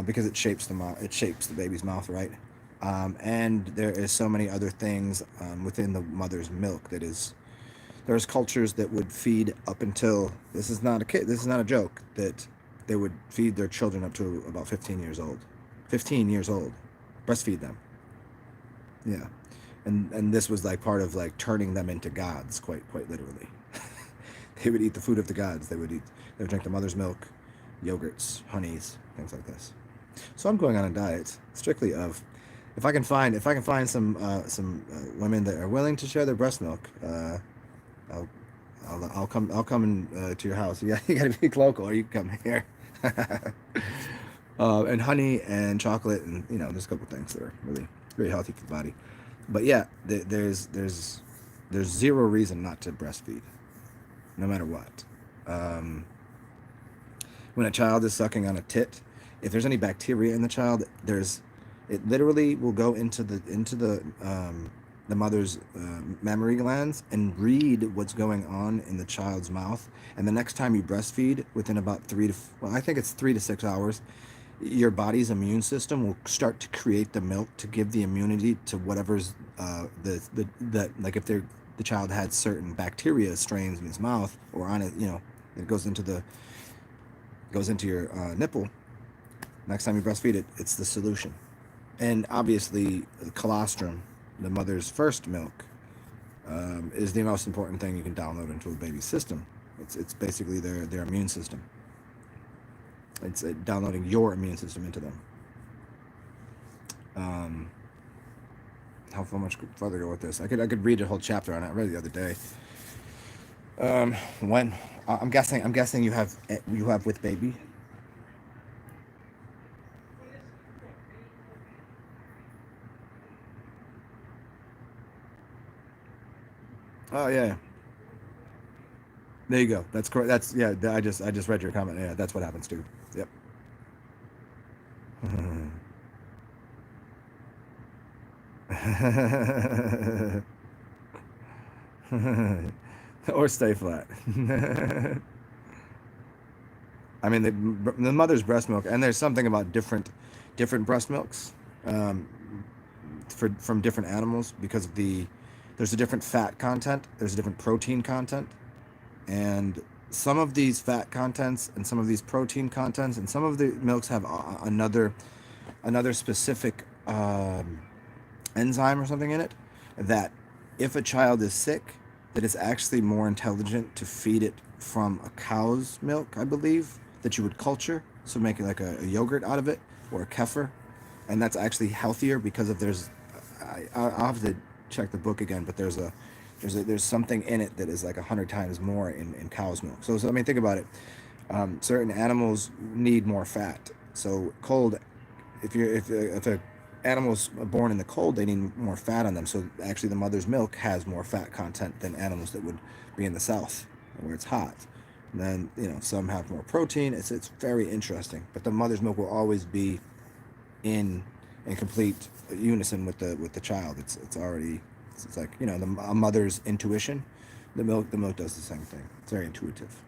because it shapes the baby's mouth, right? And there is so many other things within the mother's milk there's cultures that would feed up until, this is not a joke, that they would feed their children up to about 15 years old. 15 years old. Breastfeed them. Yeah. And this was like part of like turning them into gods, quite literally. They would eat the food of the gods. They would drink the mother's milk, yogurts, honeys, things like this. So I'm going on a diet strictly of, if I can find some women that are willing to share their breast milk, I'll come to your house. You gotta be local, or you can come here. And honey and chocolate, and there's a couple things that are really very healthy for the body. But yeah, there's zero reason not to breastfeed, no matter what. When a child is sucking on a tit, if there's any bacteria in the child, it literally will go into the mother's mammary glands and read what's going on in the child's mouth. And the next time you breastfeed, within about I think it's 3 to 6 hours, your body's immune system will start to create the milk to give the immunity to whatever's the like if they're the child had certain bacteria strains in his mouth or on it, it goes into your nipple. Next time you breastfeed it, it's the solution. And obviously, the colostrum, the mother's first milk, is the most important thing you can download into a baby's system. It's basically their immune system. It's downloading your immune system into them. How much further go with this? I could read a whole chapter on it. I read it the other day. When I'm guessing you have with baby. Oh yeah, there you go. That's correct. That's yeah. I just read your comment. Yeah, that's what happens too. Yep. Or stay flat. I mean, the mother's breast milk, and there's something about different breast milks, um, from different animals because there's a different fat content, there's a different protein content, and some of these fat contents and some of these protein contents and some of the milks have another specific enzyme or something in it that if a child is sick, that it's actually more intelligent to feed it from a cow's milk, I believe, that you would culture, so make it like a yogurt out of it or a kefir, and that's actually healthier because of I'll have to check the book again, but there's something in it that is like 100 times more in cow's milk. So I mean, think about it. Certain animals need more fat. So cold, if a animals born in the cold, they need more fat on them. So actually, the mother's milk has more fat content than animals that would be in the south where it's hot. And then some have more protein. It's very interesting. But the mother's milk will always be in complete unison with the child. It's already it's like a mother's intuition. The milk does the same thing. It's very intuitive,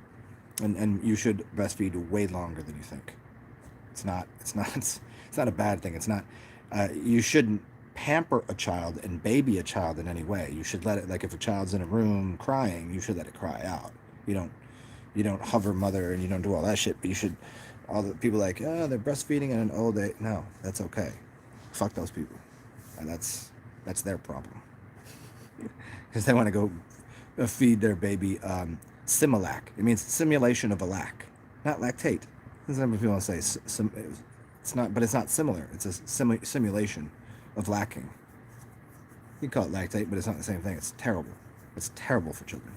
and you should breastfeed way longer than you think. It's not a bad thing. It's not. You shouldn't pamper a child and baby a child in any way. You should let it, like if a child's in a room crying, you should let it cry out. You don't hover mother and you don't do all that shit. But you should. All the people like, oh, they're breastfeeding in an old age. No, that's okay. Fuck those people, and that's their problem because they want to go feed their baby Similac. It means simulation of a lac, not lactate. That's what people want to say. It's not, but it's not similar. It's a simulation of lacking. You call it lactate, but it's not the same thing. It's terrible. It's terrible for children.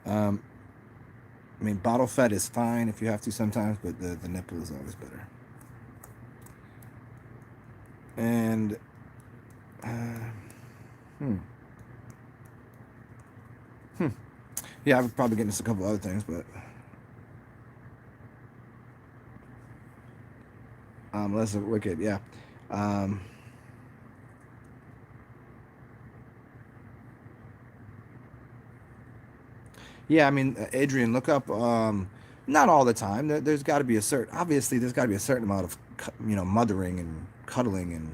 I mean, bottle fed is fine if you have to sometimes, but the nipple is always better. And hmm. Hmm. Yeah, I would probably get into a couple other things, but less of wicked. Yeah. Um, yeah, I mean, Adrian, look up. Not all the time. There's got to be a certain. Obviously, there's got to be a certain amount of mothering and cuddling and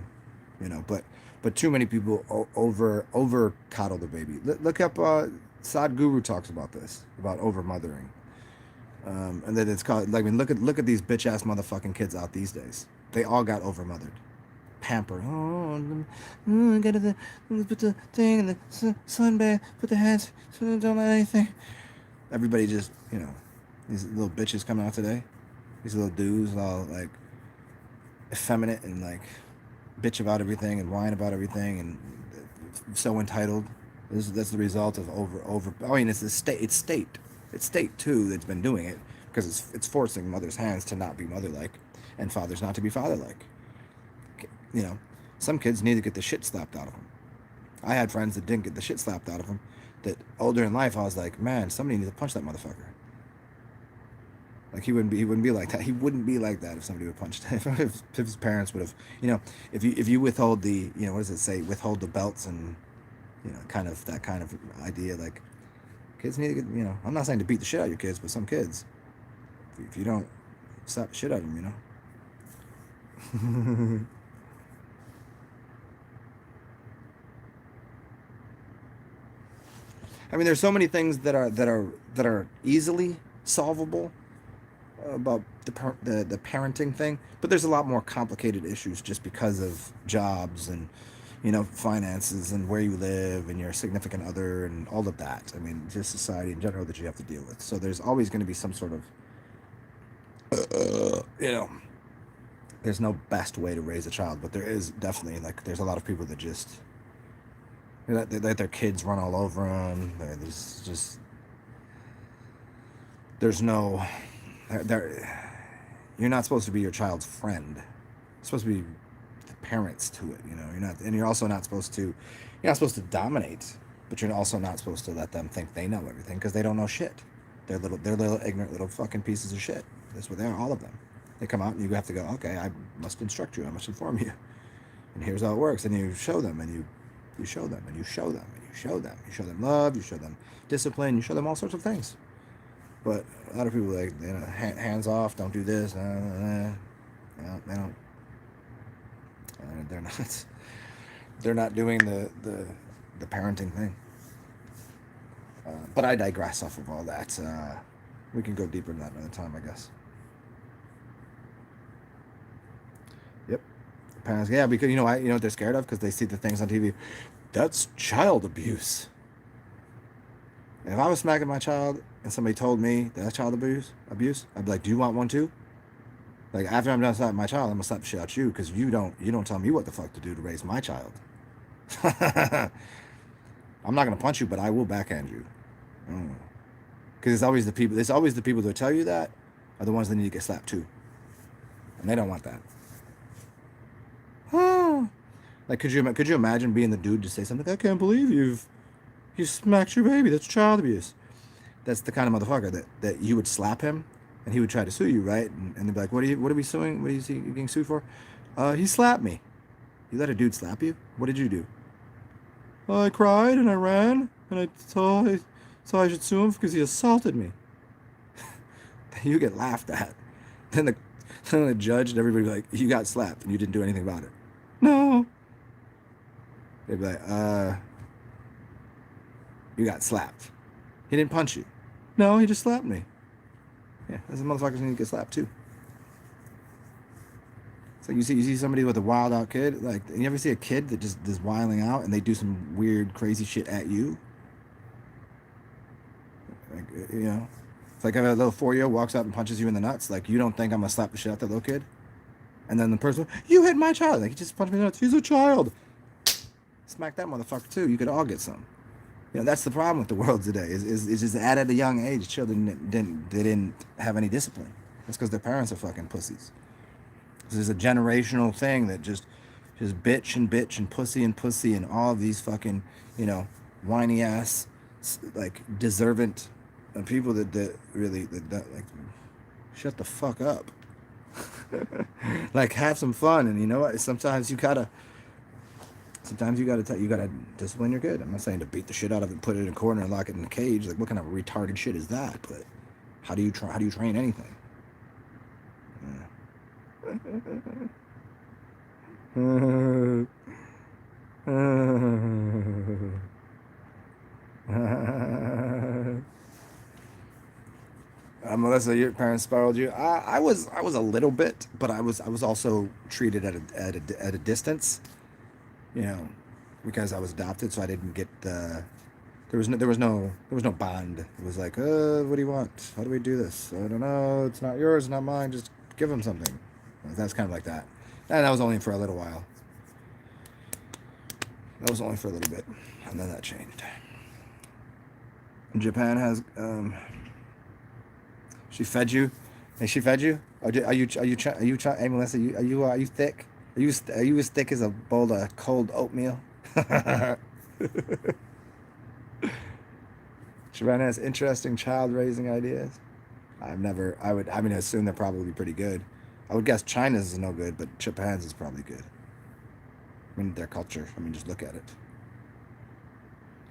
but too many people over coddle the baby. Look up. Sadhguru talks about this about over mothering. And then it's called like I mean look at these bitch ass motherfucking kids out these days. They all got over mothered, pampered. Get the put the thing in the sunbath, put the hats, don't let anything. Everybody just these little bitches coming out today. These little dudes all like effeminate and like bitch about everything and whine about everything and so entitled. That's the result of over. I mean, it's the state. It's state too that's been doing it because it's forcing mothers' hands to not be mother-like, and fathers not to be father-like. You know, some kids need to get the shit slapped out of them. I had friends that didn't get the shit slapped out of them. That older in life, I was like, man, somebody needs to punch that motherfucker. Like he wouldn't be like that. He wouldn't be like that if somebody would punch him. if his parents would have, if you withhold the, what does it say? Withhold the belts and, kind of that kind of idea. Like kids need to get, I'm not saying to beat the shit out of your kids, but some kids, if you don't slap the shit out of him, you know. I mean, there's so many things that are easily solvable about the parenting thing, but there's a lot more complicated issues just because of jobs and finances and where you live and your significant other and all of that. I mean, just society in general that you have to deal with. So there's always going to be some sort of you know there's no best way to raise a child, but there is definitely like there's a lot of people that just they let their kids run all over them. There's just there's no there. You're not supposed to be your child's friend. You're supposed to be the parents to it. You're not, and you're also not supposed to. You're not supposed to dominate, but you're also not supposed to let them think they know everything because they don't know shit. They're little ignorant little fucking pieces of shit. That's what they are, all of them. They come out and you have to go, okay, I must instruct you, I must inform you. And here's how it works. And you show them and you show them and you show them and you show them. You show them love, you show them discipline, you show them all sorts of things. But a lot of people like, hands off, don't do this. They don't. They're not. They're not doing the parenting thing. But I digress off of all that. We can go deeper into that another time, I guess. Yep. Parents, yeah, because what they're scared of because they see the things on TV. That's child abuse. And if I was smacking my child and somebody told me that's child abuse, I'd be like, do you want one too? Like after I'm done slapping my child, I'm gonna slap the shit out you because you don't tell me what the fuck to do to raise my child. I'm not gonna punch you, but I will backhand you. Because it's always the people. It's always the people that tell you that are the ones that need to get slapped too, and they don't want that. Like, could you imagine being the dude to say something? I can't believe you smacked your baby. That's child abuse. That's the kind of motherfucker that you would slap him, and he would try to sue you, right? And they'd be like, what are we suing? What is he getting sued for? He slapped me. You let a dude slap you? What did you do? I cried and I ran and I thought I should sue him because he assaulted me. You get laughed at. Then the judge and everybody be like, you got slapped and you didn't do anything about it. No. They'd be like, you got slapped. He didn't punch you. No, he just slapped me. Yeah, those motherfuckers need to get slapped too. It's like you see somebody with a wild out kid. Like, you ever see a kid that just is wilding out and they do some weird, crazy shit at you? Like, it's like if a little 4-year-old walks up and punches you in the nuts. Like, you don't think I'm gonna slap the shit out that little kid? And then the person, you hit my child. Like, he just punched me in the nuts. He's a child. Smack that motherfucker too. You could all get some. That's the problem with the world today. Is just at a young age, children didn't have any discipline. That's because their parents are fucking pussies. This is a generational thing that just bitch and pussy and all of these fucking whiny ass like deservant people that really that like shut the fuck up. Like, have some fun, and you know what? Sometimes you gotta discipline your kid. I'm not saying to beat the shit out of it, put it in a corner, and lock it in a cage. Like, what kind of retarded shit is that? But how do you train anything? Melissa, your parents spoiled you. I was a little bit, but I was also treated at a distance, you know, because I was adopted, so I didn't get the. There was no bond. It was like, what do you want? How do we do this? I don't know. It's not yours, not mine. Just give them something. That's kind of like that. And that was only for a little while. That was only for a little bit, and then that changed. Japan has. She fed you. Hey, she fed you. Are you? Hey, Melissa, are you thick? Are you as thick as a bowl of cold oatmeal? Japan has interesting child raising ideas. I mean, I assume they're probably pretty good. I would guess China's is no good, but Japan's is probably good. I mean, their culture. I mean, just look at it.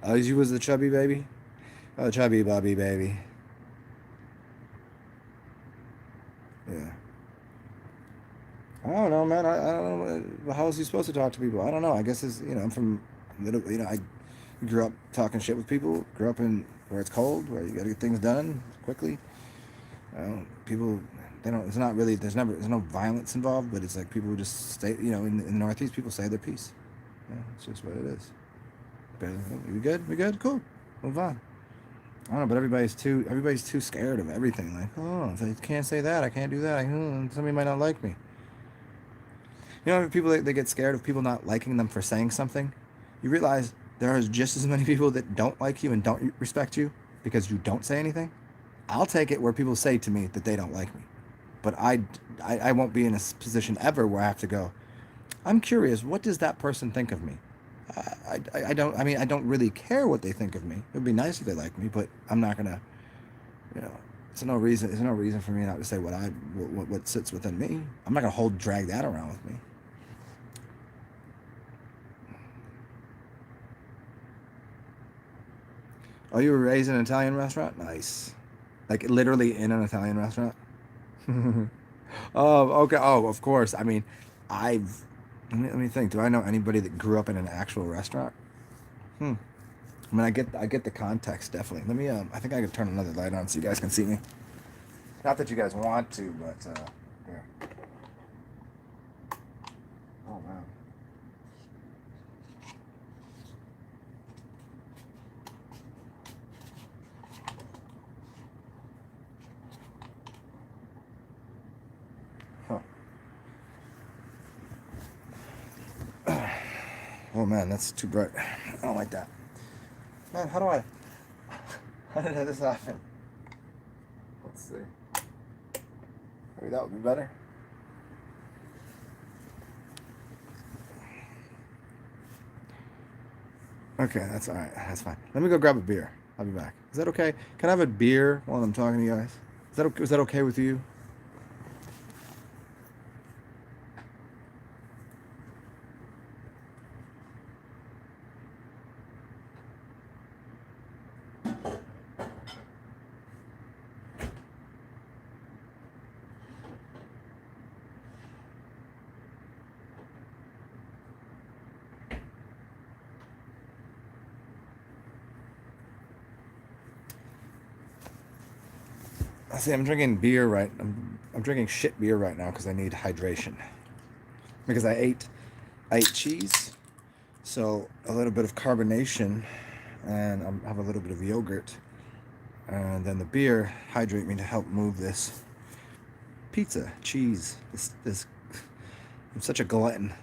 Oh, you was the chubby baby? Oh, chubby bubby baby. Yeah. know, man. I don't know. How else are you supposed to talk to people? I don't know. I guess it's, I'm from little, I grew up talking shit with people. Grew up in where it's cold, where you got to get things done quickly. People, they don't. It's not really. There's no violence involved, but it's like people just stay. In the Northeast, people say their piece. Yeah, it's just what it is. But, we good? We good? Cool. Move on. I don't know, but everybody's too scared of everything. Like, oh, if I can't say that, I can't do that. Somebody might not like me. People they get scared of people not liking them for saying something. You realize there are just as many people that don't like you and don't respect you because you don't say anything. I'll take it where people say to me that they don't like me, but I won't be in a position ever where I have to go, I'm curious, what does that person think of me? I don't. I mean, I don't really care what they think of me. It would be nice if they liked me, but I'm not gonna. It's no reason. There's no reason for me not to say what sits within me. I'm not gonna drag that around with me. Oh, you were raised in an Italian restaurant? Nice. Like literally in an Italian restaurant? Oh, okay. Oh, of course. I mean, I've. Let me think. Do I know anybody that grew up in an actual restaurant? Hmm. I mean, I get the context definitely. Let me. I think I could turn another light on so you guys can see me. Not that you guys want to, but here. Oh man. Huh. Oh man, that's too bright. I don't like that. Man, how did this happen? Let's see. Maybe that would be better. Okay, that's all right. That's fine. Let me go grab a beer. I'll be back. Is that okay? Can I have a beer while I'm talking to you guys? Is that okay with you? I see. I'm drinking beer I'm drinking shit beer right now because I need hydration. Because I ate cheese, so a little bit of carbonation, and I have a little bit of yogurt, and then the beer hydrate me to help move this pizza, cheese. This I'm such a glutton.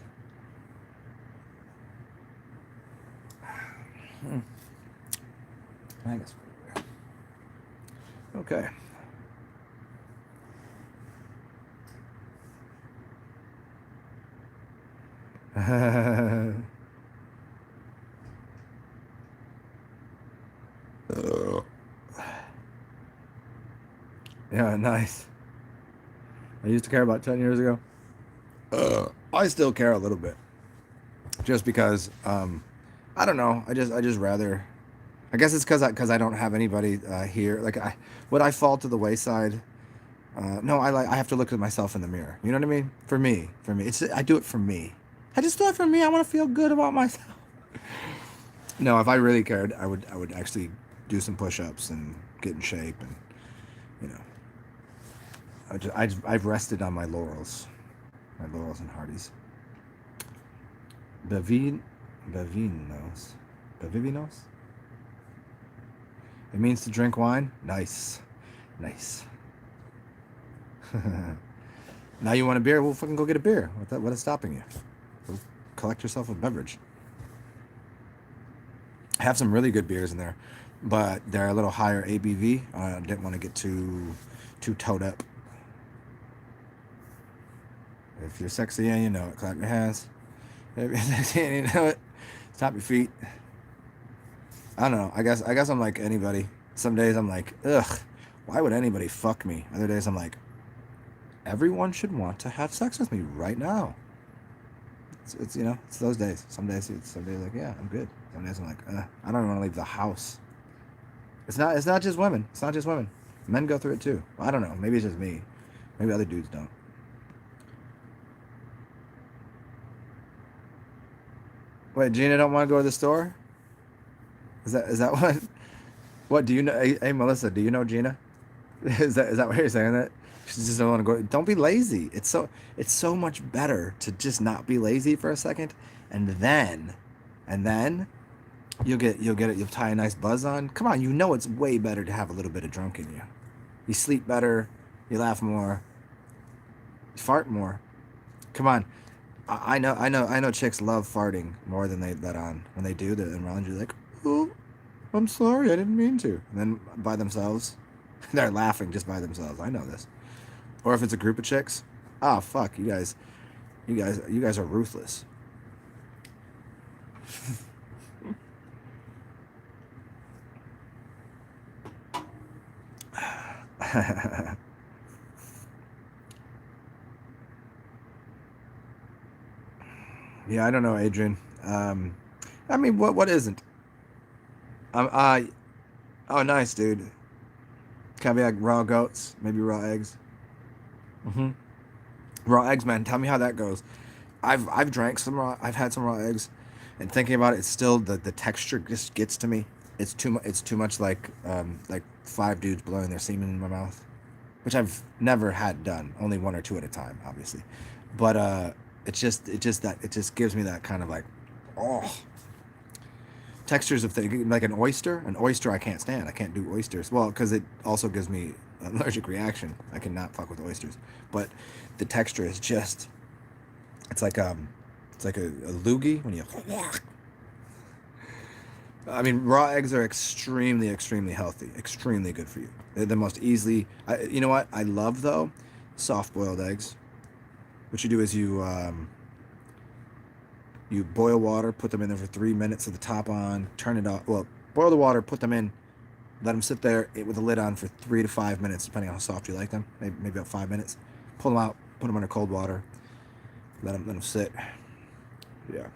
I guess. Okay. Yeah, nice. I used to care about 10 years ago. I still care a little bit. Just because, I don't know. I just rather. I guess it's because I don't have anybody here. Like would I fall to the wayside? No, I have to look at myself in the mirror. You know what I mean? For me, I do it for me. I just do it for me. I want to feel good about myself. No, if I really cared, I would actually do some push-ups and get in shape, and you know, I've rested on my laurels and Hardee's. Bevin, Bevinos, Bevinos. It means to drink wine. Nice, nice. Now you want a beer? We'll fucking go get a beer. What is stopping you? Go collect yourself a beverage. I have some really good beers in there, but they're a little higher ABV. I didn't want to get too towed up. If you're sexy and you know it, clap your hands. If you're sexy and you know it, stop your feet. I don't know. I guess I'm like anybody. Some days I'm like, ugh, why would anybody fuck me? Other days I'm like, everyone should want to have sex with me right now. It's it's those days. Some days like, yeah, I'm good. Some days I'm like, I don't even want to leave the house. It's not just women. It's not just women. Men go through it too. I don't know. Maybe it's just me. Maybe other dudes don't. Wait, Gina don't want to go to the store? Is that what? What do you know? Hey, Melissa, do you know Gina? Is that what you're saying? That she just don't want to go. Don't be lazy. It's so much better to just not be lazy for a second, and then you'll tie a nice buzz on. Come on, you know it's way better to have a little bit of drunk in you. You sleep better, you laugh more, you fart more. Come on, I know chicks love farting more than they let on. When they do, they're around you like, oh, I'm sorry, I didn't mean to. And then by themselves, they're laughing just by themselves. I know this. Or if it's a group of chicks, oh fuck, you guys are ruthless. Yeah, I don't know, Adrian. I mean, what isn't? Um, uh, oh, nice, dude. Can be like raw goats, maybe raw eggs. Hmm. Raw eggs, man. Tell me how that goes. I've drank some raw. I've had some raw eggs, and thinking about it, it's still the texture just gets to me. It's too much. It's too much like five dudes blowing their semen in my mouth, which I've never had done. Only one or two at a time, obviously. But it just gives me that kind of like, oh, textures of things like an oyster. An oyster I can't stand. I can't do oysters. Well, because it also gives me an allergic reaction. I cannot fuck with oysters. But the texture is just it's like a loogie when you. I mean, raw eggs are extremely, extremely healthy, extremely good for you. They're the most easily. You know what I love though? Soft boiled eggs. What you do is you boil water, put them in there for 3 minutes with the top on, turn it off. Well, boil the water, put them in, let them sit there with the lid on for 3 to 5 minutes, depending on how soft you like them. Maybe about 5 minutes. Pull them out, put them under cold water, let them sit. Yeah,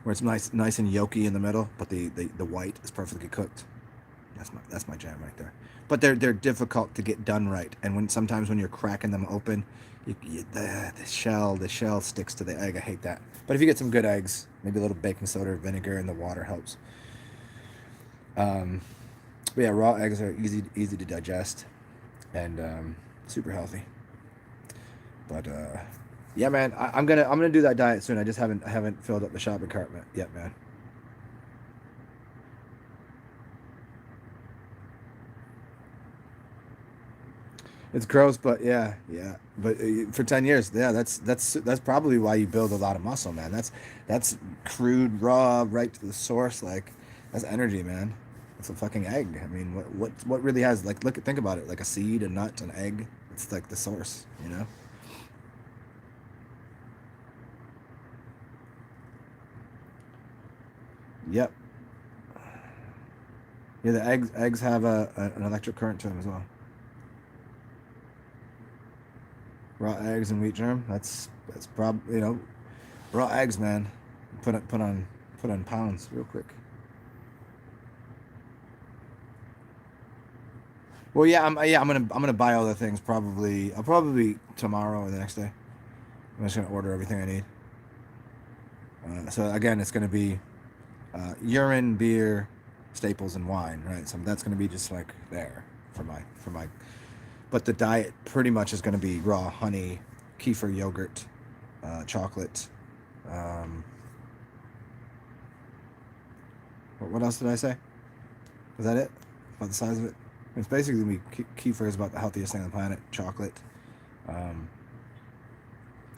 where it's nice and yolky in the middle, but the white is perfectly cooked. That's my jam right there. But they're difficult to get done right, and sometimes when you're cracking them open, the shell sticks to the egg. I hate that. But if you get some good eggs, maybe a little baking soda or vinegar in the water helps. Um, but yeah, raw eggs are easy to digest and super healthy. But yeah, man, I'm gonna do that diet soon. I haven't filled up the shopping cart yet, man. It's gross, but yeah, yeah. But for 10 years, yeah, that's probably why you build a lot of muscle, man. That's crude, raw, right to the source. Like that's energy, man. It's a fucking egg. I mean, what really has like think about it, like a seed, a nut, an egg. It's like the source, you know. Yep. Yeah, the eggs have an electric current to them as well. Raw eggs and wheat germ. That's probably raw eggs, man. Put on pounds real quick. Well, I'm gonna buy all the things probably. I'll probably tomorrow or the next day. I'm just gonna order everything I need. So again, it's gonna be urine, beer, staples, and wine, right? So that's gonna be just like there for my. But the diet pretty much is gonna be raw honey, kefir yogurt, chocolate. Um, what else did I say? Was that it? About the size of it? It's basically kefir is about the healthiest thing on the planet. Chocolate. Um,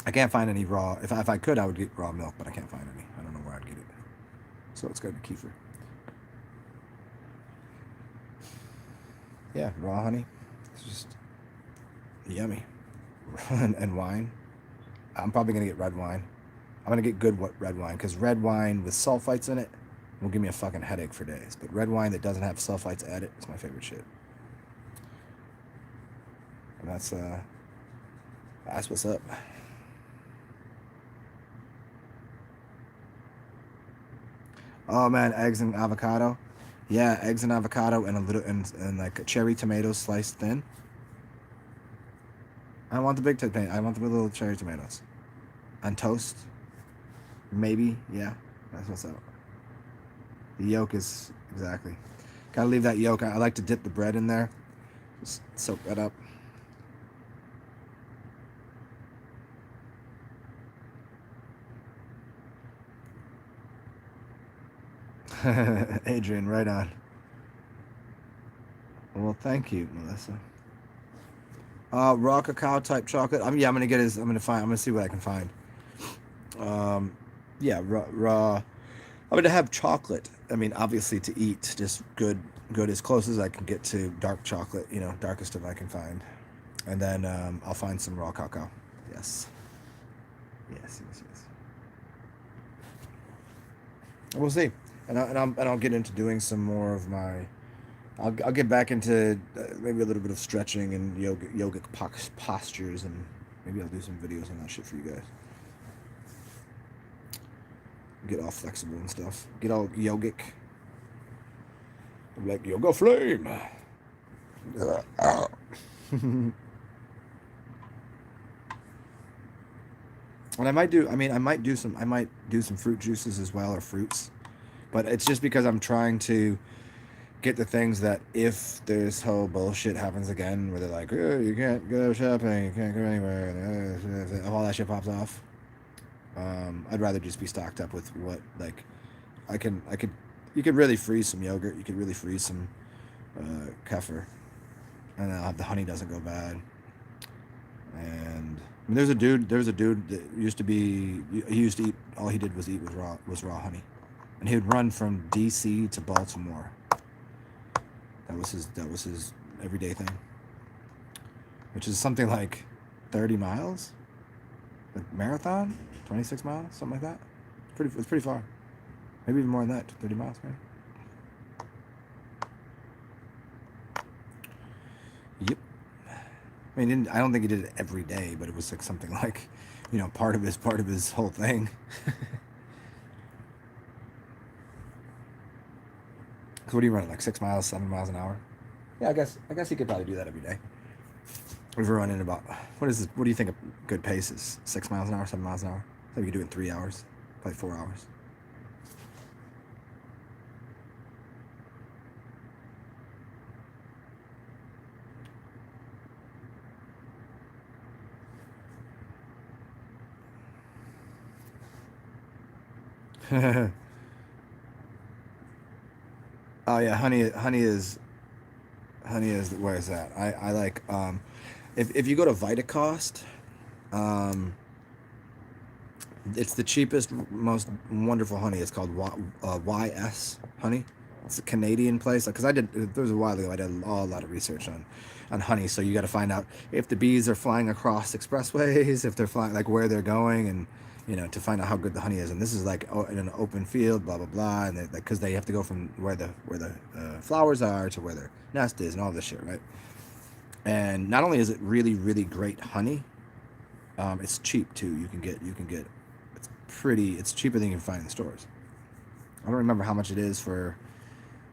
I can't find any raw. If I could, I would get raw milk, but I can't find any. I don't know where I'd get it. So it's got to be kefir. Yeah, raw honey. It's just yummy. And wine. I'm probably gonna get red wine. I'm gonna get good red wine because red wine with sulfites in it will give me a fucking headache for days. But red wine that doesn't have sulfites added is my favorite shit. And that's what's up. Oh man, eggs and avocado. Yeah, eggs and avocado and a little and like cherry tomatoes sliced thin. I don't want the big tomato. I want the little cherry tomatoes on toast. Maybe, yeah. That's what's up. The yolk is exactly. Gotta leave that yolk. I like to dip the bread in there. Just soak that up. Adrian, right on. Well, thank you, Melissa. Raw cacao type chocolate. Yeah, I'm gonna get his. I'm gonna see what I can find. Um, yeah, raw. I'm gonna have chocolate. I mean, obviously to eat, just good as close as I can get to dark chocolate. Darkest of I can find, and then I'll find some raw cacao. Yes, yes. We'll see, and I'll get into doing some more of my. I'll get back into maybe a little bit of stretching and yogic postures, and maybe I'll do some videos on that shit for you guys. Get all flexible and stuff. Get all yogic. I'm like yoga flame. And I might do some fruit juices as well, or fruits. But it's just because I'm trying to get the things that if this whole bullshit happens again, where they're like, oh, you can't go shopping, you can't go anywhere, and all that shit pops off. I'd rather just be stocked up with what, like, you could really freeze some yogurt, you could really freeze some kefir, and the honey doesn't go bad. And I mean, there's a dude that used to be, he used to eat, all he did was eat was raw honey, and he would run from DC to Baltimore. That was his everyday thing, which is something like 30 miles, like marathon, 26 miles, something like that. It's pretty far, maybe even more than that, 30 miles, maybe. Yep. I mean, I don't think he did it every day, but it was like something like, part of his whole thing. So what are you running, like 6 miles, 7 miles an hour? Yeah, I guess he could probably do that every day. We've run in about, what do you think a good pace is? 6 miles an hour, 7 miles an hour? So we could do it in 3 hours, probably 4 hours. Oh yeah, honey is where is that? I like if you go to Vitacost, um, it's the cheapest, most wonderful honey. It's called YS honey. It's a Canadian place. Because there was a while ago, I did a lot of research on honey. So you got to find out if the bees are flying across expressways, if they're flying, like where they're going, and to find out how good the honey is. And this is like in an open field, blah blah blah, and because they have to go from where the flowers are to where their nest is, and all this shit, right? And not only is it really really great honey, it's cheap too. You can get it's cheaper than you can find in the stores. I don't remember how much it is for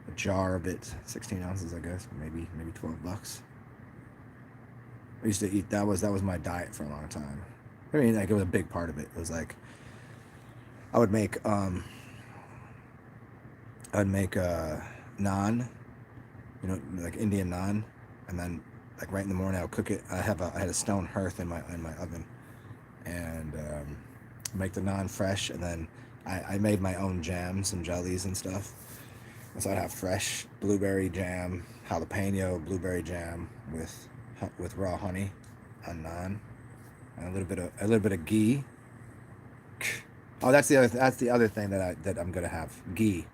a jar of it, 16 ounces, I guess, maybe $12. I used to eat that was my diet for a long time. I mean, like, it was a big part of it. It was like I would make naan, like Indian naan, and then like right in the morning I would cook it. I had a stone hearth in my oven, and make the naan fresh, and then I made my own jams and jellies and stuff. And so I'd have fresh blueberry jam, jalapeno blueberry jam with raw honey on naan, and a little bit of ghee. Oh, that's the other thing that I'm gonna have, ghee.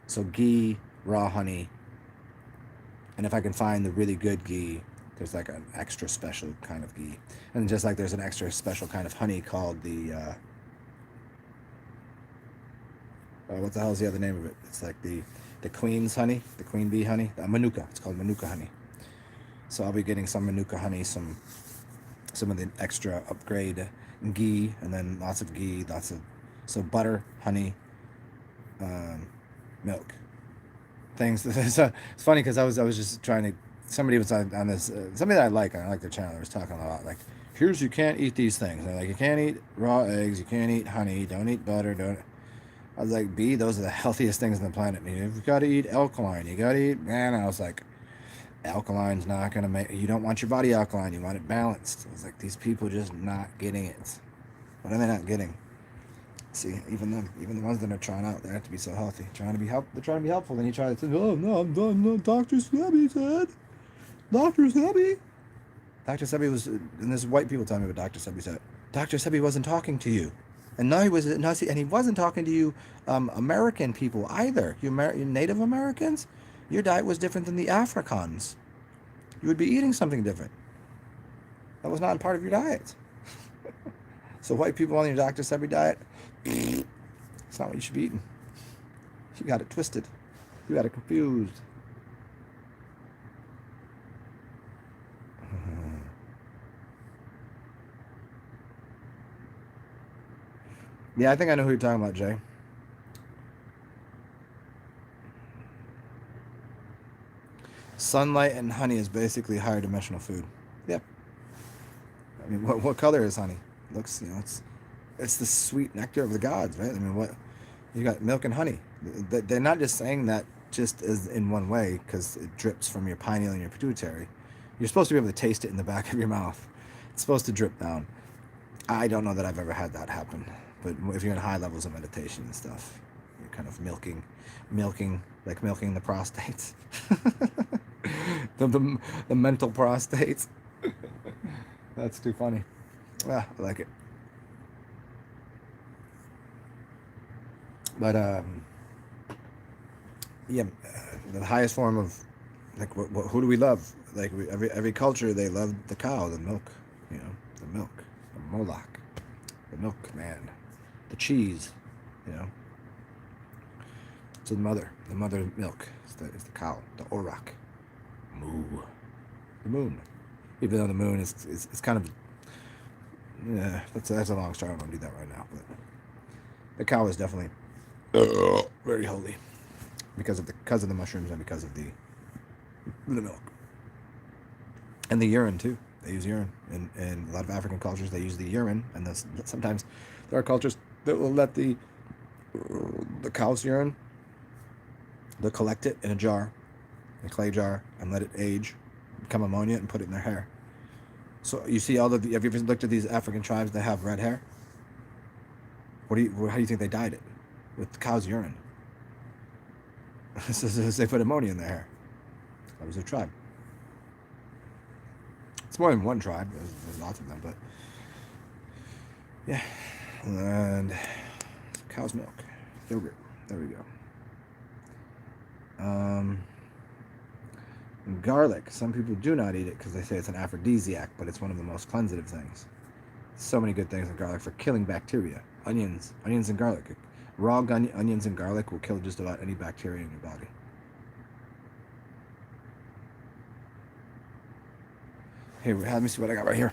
So ghee, raw honey, and if I can find the really good ghee, there's like an extra special kind of ghee, and just like there's an extra special kind of honey called the what the hell is the other name of it? It's like the queen's honey, the queen bee honey, manuka. It's called manuka honey. So I'll be getting some manuka honey, some of the extra upgrade ghee, and then lots of ghee, so butter, honey, milk, things. So it's funny because I was just trying to somebody was on this, somebody that I like their channel, they was talking about, like, here's, you can't eat these things. They're like, you can't eat raw eggs, you can't eat honey, don't eat butter, don't. I was like, B, those are the healthiest things on the planet. You've got to eat alkaline. You got to eat, man. I was like, alkaline's not going to make, you don't want your body alkaline. You want it balanced. I was like, these people just not getting it. What are they not getting? See, even them, even the ones that are trying out, they have to be so healthy. They're trying to be helpful. Then you try to say, oh, no, I'm done. No, Dr. Sebi said. Dr. Sebi. Dr. Sebi was, and there's white people telling me what Dr. Sebi said. Dr. Sebi wasn't talking to you. And no, he was not, and he wasn't talking to you, American people either. You Native Americans, your diet was different than the Africans. You would be eating something different. That was not part of your diet. So white people on your Dr. Sebi diet, it's not what you should be eating. You got it twisted. You got it confused. Yeah, I think I know who you're talking about, Jay. Sunlight and honey is basically higher dimensional food. Yep. I mean, what color is honey? It looks, it's the sweet nectar of the gods, right? I mean, what you got, milk and honey. They're not just saying that just as in one way because it drips from your pineal and your pituitary. You're supposed to be able to taste it in the back of your mouth. It's supposed to drip down. I don't know that I've ever had that happen, but if you're in high levels of meditation and stuff, you're kind of milking the prostates, the mental prostates. That's too funny. Ah, I like it. But yeah, the highest form of, like, who do we love? Like, every culture, they love the cow, the milk, the milk, the Moloch, the milkman, the cheese, So the mother milk is the cow, the Auroch, moo, the moon. Even though the moon is kind of, yeah, that's a long story. I don't want to do that right now. But the cow is definitely very holy because of the mushrooms and because of the milk and the urine too. They use urine in a lot of African cultures. They use the urine, and sometimes there are cultures that will let the cow's urine. They'll collect it in a jar, a clay jar, and let it age, become ammonia, and put it in their hair. So you see have you ever looked at these African tribes that have red hair? How do you think they dyed it? With the cow's urine. So they put ammonia in their hair. That was their tribe. It's more than one tribe. There's lots of them, but yeah. And cow's milk, yogurt. There we go. Garlic. Some people do not eat it because they say it's an aphrodisiac, but it's one of the most cleansative things. So many good things in garlic for killing bacteria. Onions and garlic. Raw onions and garlic will kill just about any bacteria in your body. Hey, let me see what I got right here.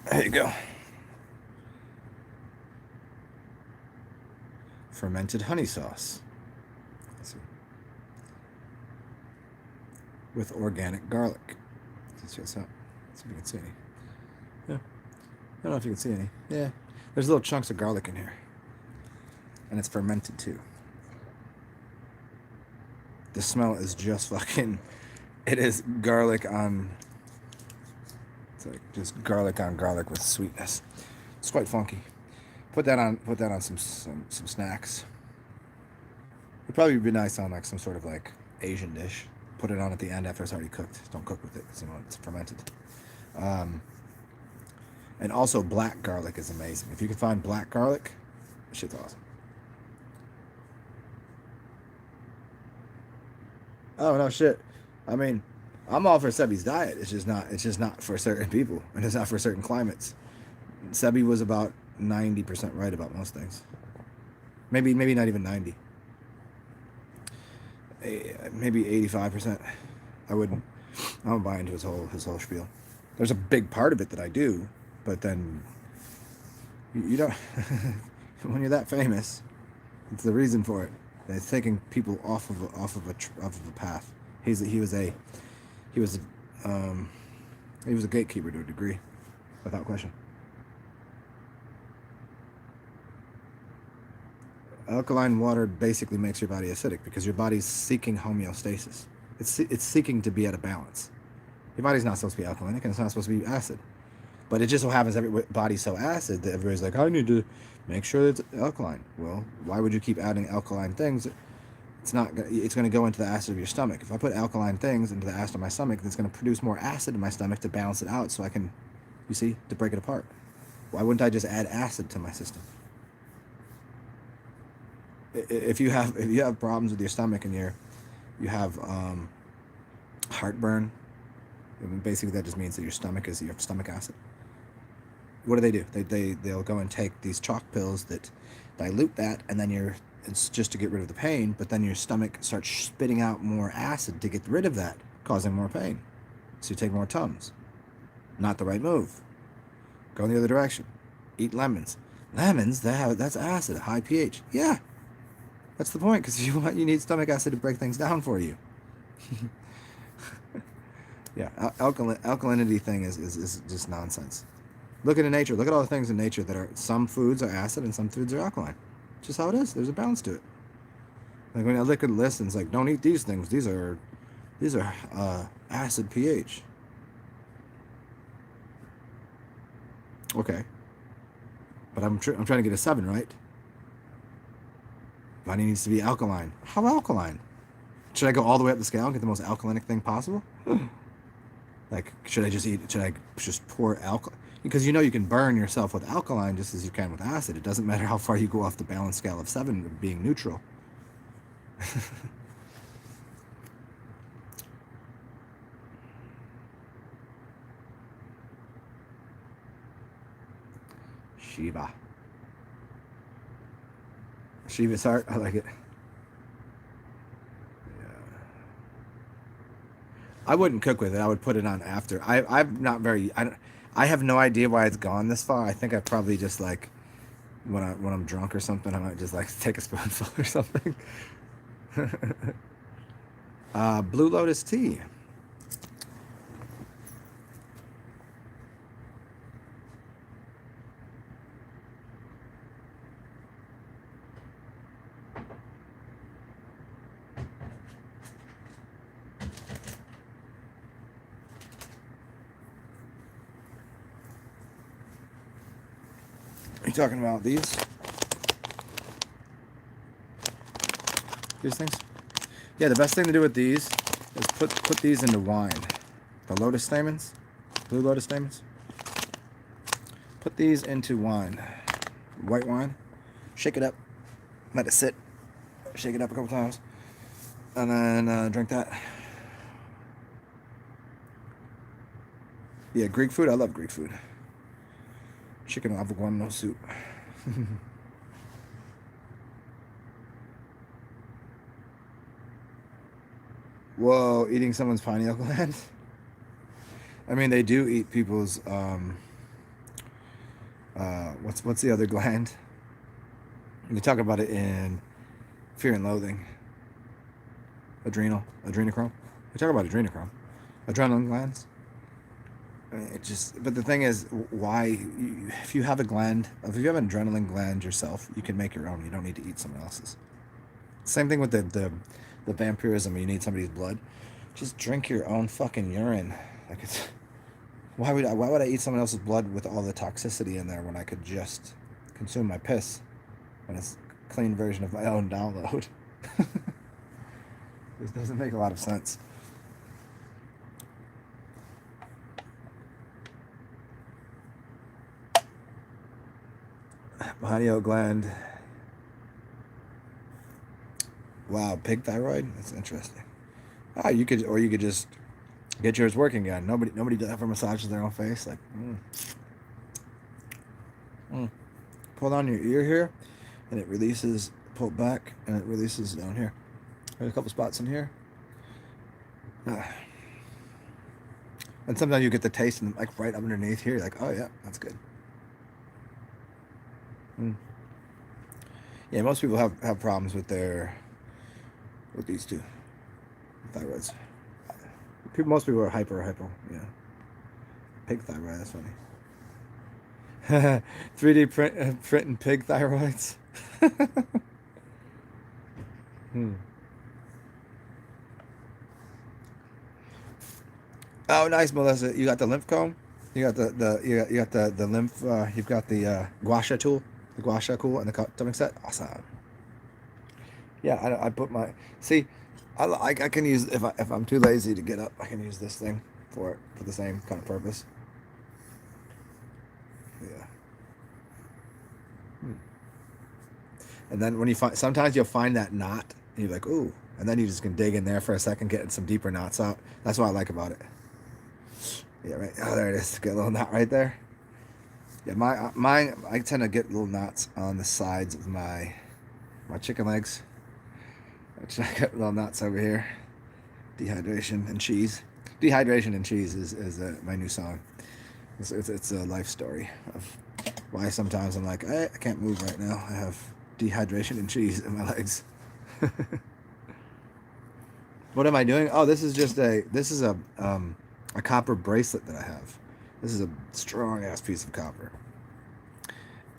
There you go. Fermented honey sauce. Let's see. With organic garlic. Let's see what's up. Let's see if you can see any. Yeah. I don't know if you can see any. Yeah. There's little chunks of garlic in here. And it's fermented too. The smell is just fucking... It is garlic on... It's like just garlic on garlic with sweetness. It's quite funky. Put that on some snacks. It'd probably be nice on like some sort of like Asian dish. Put it on at the end after it's already cooked. Don't cook with it because it's fermented. And also black garlic is amazing. If you can find black garlic, shit's awesome. Oh no shit. I mean, I'm all for Sebi's diet. It's just not for certain people, and it's not for certain climates. Sebi was about 90% right about most things. Maybe not even 90. Maybe 85%. I don't buy into his whole spiel. There's a big part of it that I do, but then you don't. When you're that famous, it's the reason for it. It's taking people off of a path. He was a he was um, he was a gatekeeper to a degree, without question. Alkaline water basically makes your body acidic because your body's seeking homeostasis. It's seeking to be at a balance. Your body's not supposed to be alkalinic and it's not supposed to be acid. But it just so happens everybody's so acid that everybody's like, I need to make sure it's alkaline. Well, why would you keep adding alkaline things? It's not. It's going to go into the acid of your stomach. If I put alkaline things into the acid of my stomach, it's going to produce more acid in my stomach to balance it out, so I can, you see, to break it apart. Why wouldn't I just add acid to my system? If you have problems with your stomach and you have heartburn, basically that just means that you have stomach acid. What do? They'll go and take these chalk pills that dilute that, and then it's just to get rid of the pain, but then your stomach starts spitting out more acid to get rid of that, causing more pain. So you take more Tums. Not the right move. Go in the other direction. Eat lemons. Lemons, that's acid, high pH. Yeah, that's the point, because you need stomach acid to break things down for you. Yeah, alkalinity thing is just nonsense. Look at nature. Look at all the things in nature that are, some foods are acid and some foods are alkaline. It's just how it is. There's a balance to it. Like when I look at the list and it's like, don't eat these things. These are acid pH. Okay, but I'm trying to get a 7, right? Body needs to be alkaline. How alkaline? Should I go all the way up the scale and get the most alkalinic thing possible? Like, should I just pour alkaline? Because you can burn yourself with alkaline just as you can with acid. It doesn't matter how far you go off the balance scale of 7 being neutral. Shiva's heart, I like it. Yeah. I wouldn't cook with it. I would put it on after. I'm not very. I have no idea why it's gone this far. I think I probably just like when I'm drunk or something, I might just like take a spoonful or something. Blue Lotus tea. Are you talking about these? These things? Yeah, the best thing to do with these is put these into wine. The lotus stamens, blue lotus stamens. Put these into wine, white wine. Shake it up, let it sit. Shake it up a couple times, and then drink that. Yeah, Greek food. I love Greek food. Chicken avocado soup. Whoa, eating someone's pineal gland? I mean, they do eat people's, what's the other gland? They talk about it in Fear and Loathing. Adrenochrome. They talk about adrenochrome. Adrenaline glands. But the thing is, if you have an adrenaline gland yourself, you can make your own. You don't need to eat someone else's. Same thing with the vampirism. You need somebody's blood. Just drink your own fucking urine. Like why would I eat someone else's blood with all the toxicity in there when I could just consume my piss when it's a clean version of my own download? This doesn't make a lot of sense. Pineal gland. Wow, pig thyroid? That's interesting. You could just get yours working again. Nobody ever massages their own face. Like, pull on your ear here, and it releases. Pull it back, and it releases down here. There's a couple spots in here. And sometimes you get the taste and like right underneath here, you're like, oh yeah, that's good. Mm. Yeah, most people have problems with these two thyroids. Most people are hypo. Yeah, pig thyroid. That's funny. 3D printing pig thyroids. Hmm. Oh, nice, Melissa. You got the lymph comb. You got you got the lymph. You've got the gua sha tool, the gua sha tool, and the stomach set. Awesome. Yeah, I put my see. I can use if I'm too lazy to get up, I can use this thing for it for the same kind of purpose. Yeah. Hmm. And then when you find, sometimes you'll find that knot, and you're like, ooh, and then you just can dig in there for a second, getting some deeper knots out. That's what I like about it. Yeah, right. Oh, there it is. Get a little knot right there. Yeah, mine. I tend to get little knots on the sides of my chicken legs. I got little knots over here. Dehydration and cheese. Dehydration and cheese is my new song. It's a life story of why sometimes I'm like, I can't move right now. I have dehydration and cheese in my legs. What am I doing? Oh, this is just a copper bracelet that I have. This is a strong ass piece of copper,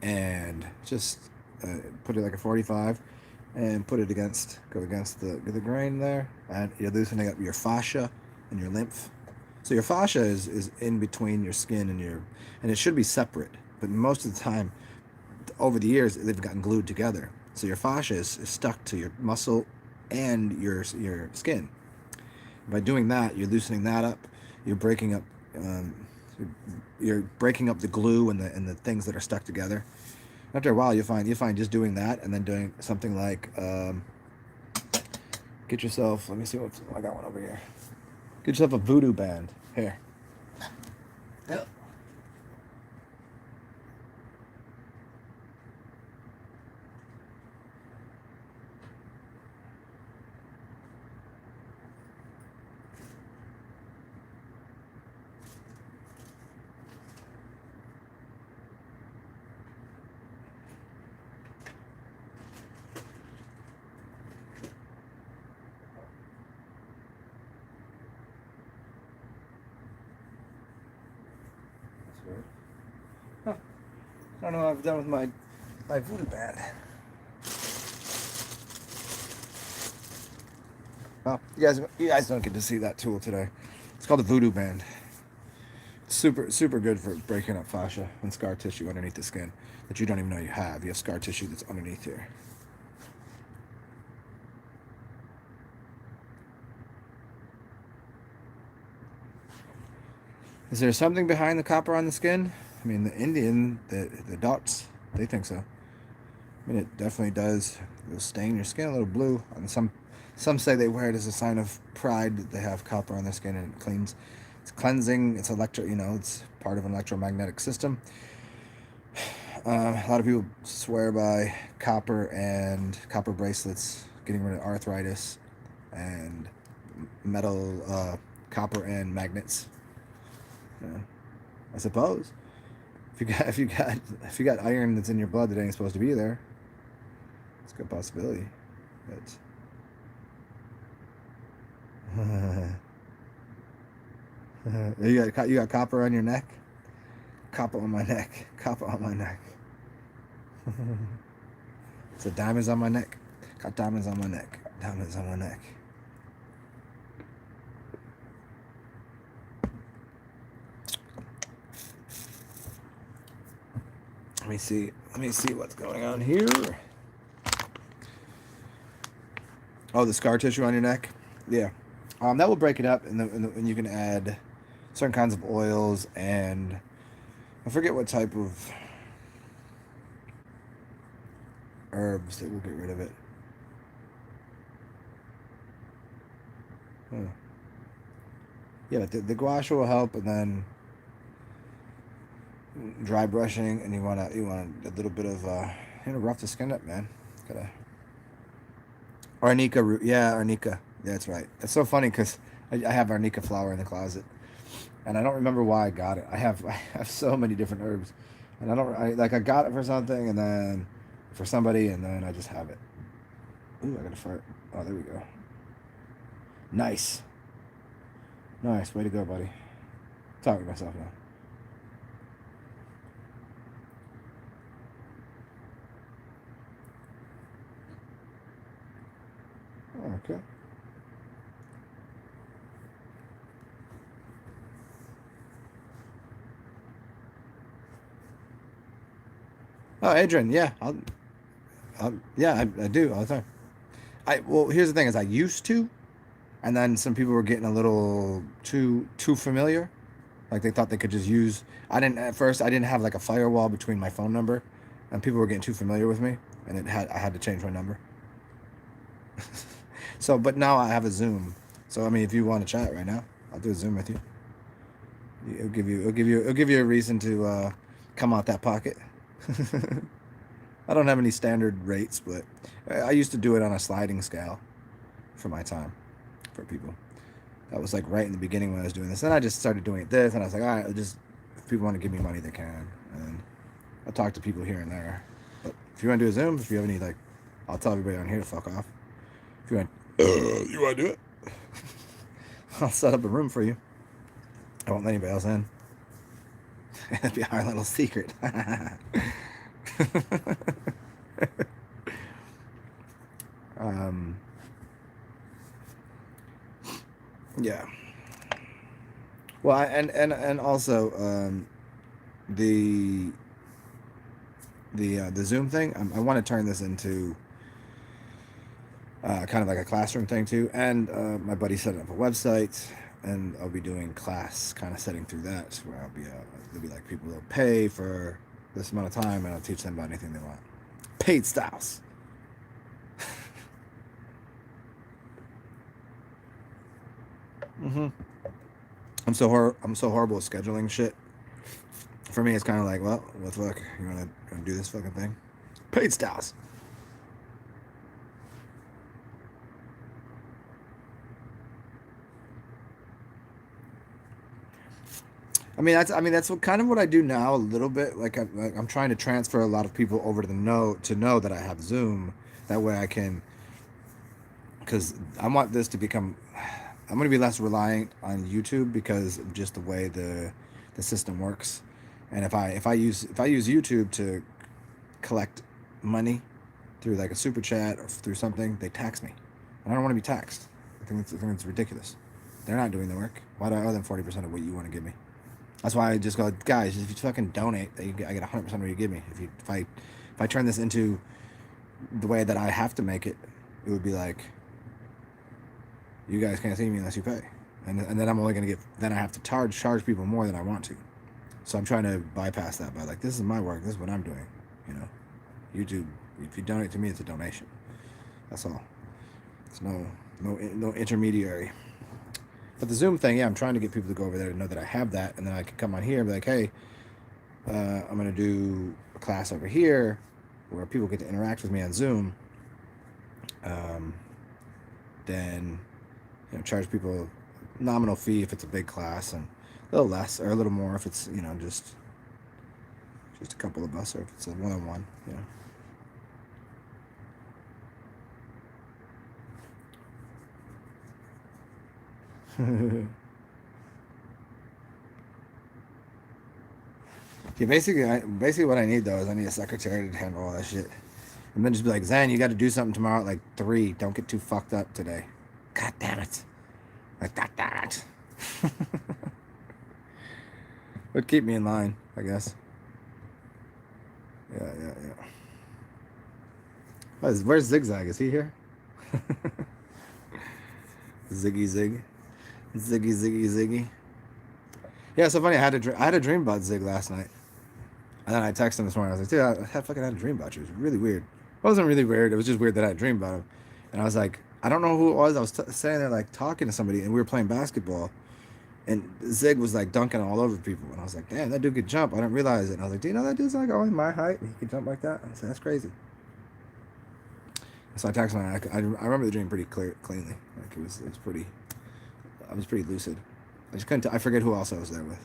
and just put it like a 45, and put it go against the grain there, and you're loosening up your fascia and your lymph. So your fascia is in between your skin and it should be separate, but most of the time, over the years, they've gotten glued together. So your fascia is stuck to your muscle and your skin. By doing that, you're loosening that up. You're breaking up. Um, you're breaking up the glue and the things that are stuck together. After a while, you find just doing that and then doing something like get yourself. Let me see what I got one over here. Get yourself a voodoo band here. Yep. That's weird. Huh. I don't know what I've done with my voodoo band. Well, you guys don't get to see that tool today. It's called a voodoo band. Super good for breaking up fascia and scar tissue underneath the skin that you don't even know you have. You have scar tissue that's underneath here. Is there something behind the copper on the skin? I mean, the Dr.s, they think so. I mean, it definitely does. It'll stain your skin a little blue. And some say they wear it as a sign of pride that they have copper on their skin and it cleans. It's cleansing. It's it's part of an electromagnetic system. A lot of people swear by copper and copper bracelets, getting rid of arthritis, and metal, copper and magnets. Yeah, I suppose if you got iron that's in your blood that ain't supposed to be there, it's a good possibility. But you got copper on your neck. Copper on my neck. Copper on my neck. So diamonds on my neck. Got diamonds on my neck. Diamonds on my neck. Let me see. Let me see what's going on here. Oh, the scar tissue on your neck. Yeah, that will break it up, and you can add certain kinds of oils, and I forget what type of herbs that will get rid of it. Huh. Yeah, but the gua sha will help, and then dry brushing, and you want a little bit of rough the skin up, man. Gotta arnica root. Yeah, arnica. Yeah, that's right. It's so funny because I have arnica flower in the closet, and I don't remember why I got it. I have so many different herbs, and I got it for something, and then for somebody, and then I just have it. Ooh, I got a fart. Oh, there we go. Nice, nice, way to go, buddy. Talking to myself now. Okay. Oh, Adrian, yeah, yeah, I do all the time. Well, here's the thing: is I used to, and then some people were getting a little too familiar. Like they thought they could just use. I didn't at first. I didn't have like a firewall between my phone number, and people were getting too familiar with me, and I had to change my number. So, but now I have a Zoom. So I mean, if you want to chat right now, I'll do a Zoom with you. It'll give you a reason to come out that pocket. I don't have any standard rates, but I used to do it on a sliding scale for my time for people. That was like right in the beginning when I was doing this. Then I just started doing it this, and I was like, all right, just if people want to give me money, they can. And I'll talk to people here and there. But if you want to do a Zoom, if you have any like, I'll tell everybody on here to fuck off. If you want to do it, I'll set up a room for you. I won't let anybody else in. It'll be our little secret. um, yeah. Well, and also the the Zoom thing. I want to turn this into kind of like a classroom thing too. And my buddy set up a website, and I'll be doing class kind of setting through that, where there'll be like people that'll pay for this amount of time, and I'll teach them about anything they want. Paid styles. Mm-hmm. I'm so horrible at scheduling shit. For me, it's kind of like, well, what the fuck? You wanna do this fucking thing? Paid styles. I mean that's what kind of what I do now a little bit. I'm trying to transfer a lot of people over to know that I have Zoom. That way I can, because I want this to become. I'm going to be less reliant on YouTube because of just the way the system works. And if I use YouTube to collect money through like a super chat or through something, they tax me, and I don't want to be taxed. I think it's ridiculous. They're not doing the work. Why do I owe them 40% of what you want to give me? That's why I just go, guys. If you fucking donate, I get 100% of what you give me. If I turn this into the way that I have to make it, it would be like, you guys can't see me unless you pay, and then I'm only gonna get. Then I have to charge people more than I want to. So I'm trying to bypass that by like, this is my work. This is what I'm doing. You know, YouTube. If you donate to me, it's a donation. That's all. It's no intermediary. But the Zoom thing, yeah, I'm trying to get people to go over there to know that I have that, and then I can come on here and be like, hey, I'm gonna do a class over here where people get to interact with me on Zoom. Then charge people a nominal fee if it's a big class, and a little less or a little more if it's just a couple of us, or if it's a one-on-one. Yeah, basically what I need though is I need a secretary to handle all that shit, and then just be like, Zen, you got to do something tomorrow at like 3. Don't get too fucked up today. God damn it. Like, God damn it. Would keep me in line, I guess. Yeah. Where's Zigzag? Is he here? Ziggy Zig. Ziggy. Yeah, so funny. I had a dream about Zig last night, and then I texted him this morning. I was like, dude, fucking had a dream about you. It was really weird. It wasn't really weird. It was just weird that I had a dream about him, and I was like, I don't know who it was. I was sitting there like talking to somebody, and we were playing basketball, and Zig was like dunking all over people, and I was like, damn, that dude could jump. I didn't realize it. And I was like, do you know that dude's like only my height? He could jump like that. I said, that's crazy. So I texted him. I remember the dream pretty cleanly. Like it was pretty. I was pretty lucid. I just couldn't. I forget who else I was there with.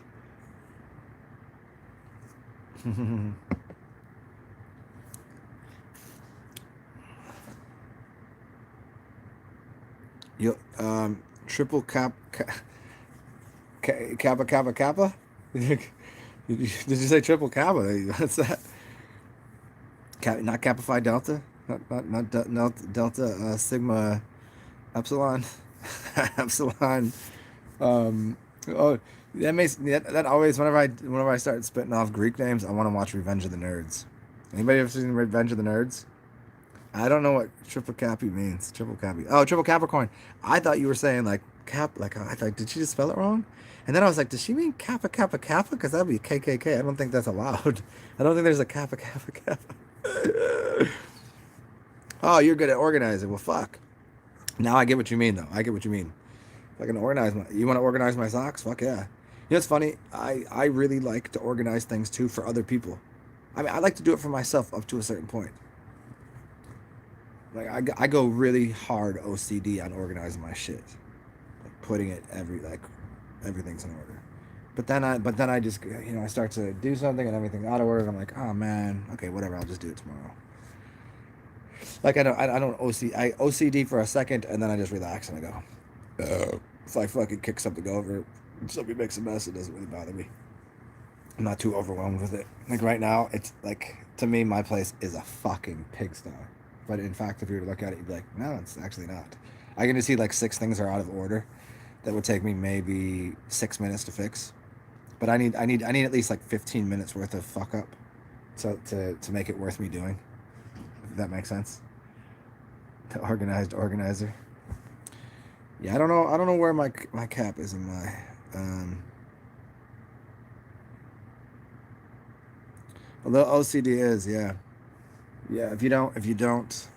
You triple kappa kappa kappa. Did you say triple kappa? What's that? Not kappa phi delta. Not delta sigma epsilon. Epsilon. Oh, that always whenever I start spitting off Greek names, I want to watch Revenge of the Nerds. Anybody ever seen Revenge of the Nerds? I don't know what triple cappy means. Triple cappy. Oh, triple Capricorn. I thought you were saying like cap. Like I thought, did she just spell it wrong? And then I was like, does she mean kappa kappa kappa? Because that'd be KKK. I don't think that's allowed. I don't think there's a kappa kappa kappa. Oh, you're good at organizing. Well, fuck. Now I get what you mean, though. I get what you mean. If I can organize my, you want to organize my socks? Fuck yeah. You know, it's funny. I really like to organize things too for other people. I mean, I like to do it for myself up to a certain point. Like I go really hard OCD on organizing my shit, like putting it everything's in order. But then I just I start to do something and everything's out of order. And I'm like, oh man, okay, whatever. I'll just do it tomorrow. Like I don't OCD for a second and then I just relax and I go. If I fucking kick something over, somebody makes a mess, it doesn't really bother me. I'm not too overwhelmed with it. Like right now, it's like to me, my place is a fucking pigsty. But in fact, if you were to look at it, you'd be like, no, it's actually not. I can just see like 6 things are out of order that would take me maybe 6 minutes to fix. But I need at least like 15 minutes worth of fuck up, so to make it worth me doing. If that makes sense. The organized organizer. Yeah, I don't know where my cap is in my although OCD is, yeah. Yeah, if you don't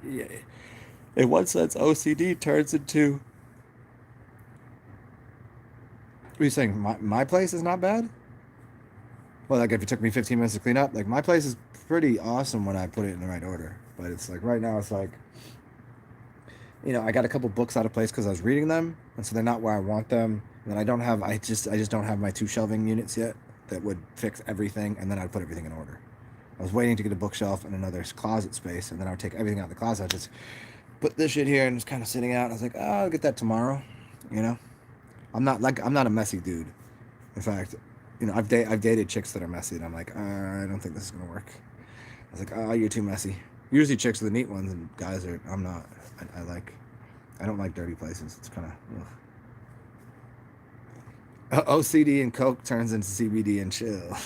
yeah, in one sense OCD turns into what are you saying? My place is not bad? Well, like if it took me 15 minutes to clean up, like my place is pretty awesome when I put it in the right order. But it's like right now it's like I got a couple books out of place because I was reading them, and so they're not where I want them. And then I just don't have my 2 shelving units yet that would fix everything, and then I'd put everything in order. I was waiting to get a bookshelf and another closet space, and then I would take everything out of the closet. I'd just put this shit here and it's kind of sitting out. And I was like, oh, I'll get that tomorrow. You know, I'm not a messy dude. In fact, I've dated chicks that are messy, and I'm like, I don't think this is gonna work. I was like, oh, you're too messy. Usually chicks are the neat ones, and guys are. I'm not. I don't like dirty places. It's kind of OCD and Coke turns into CBD and chill.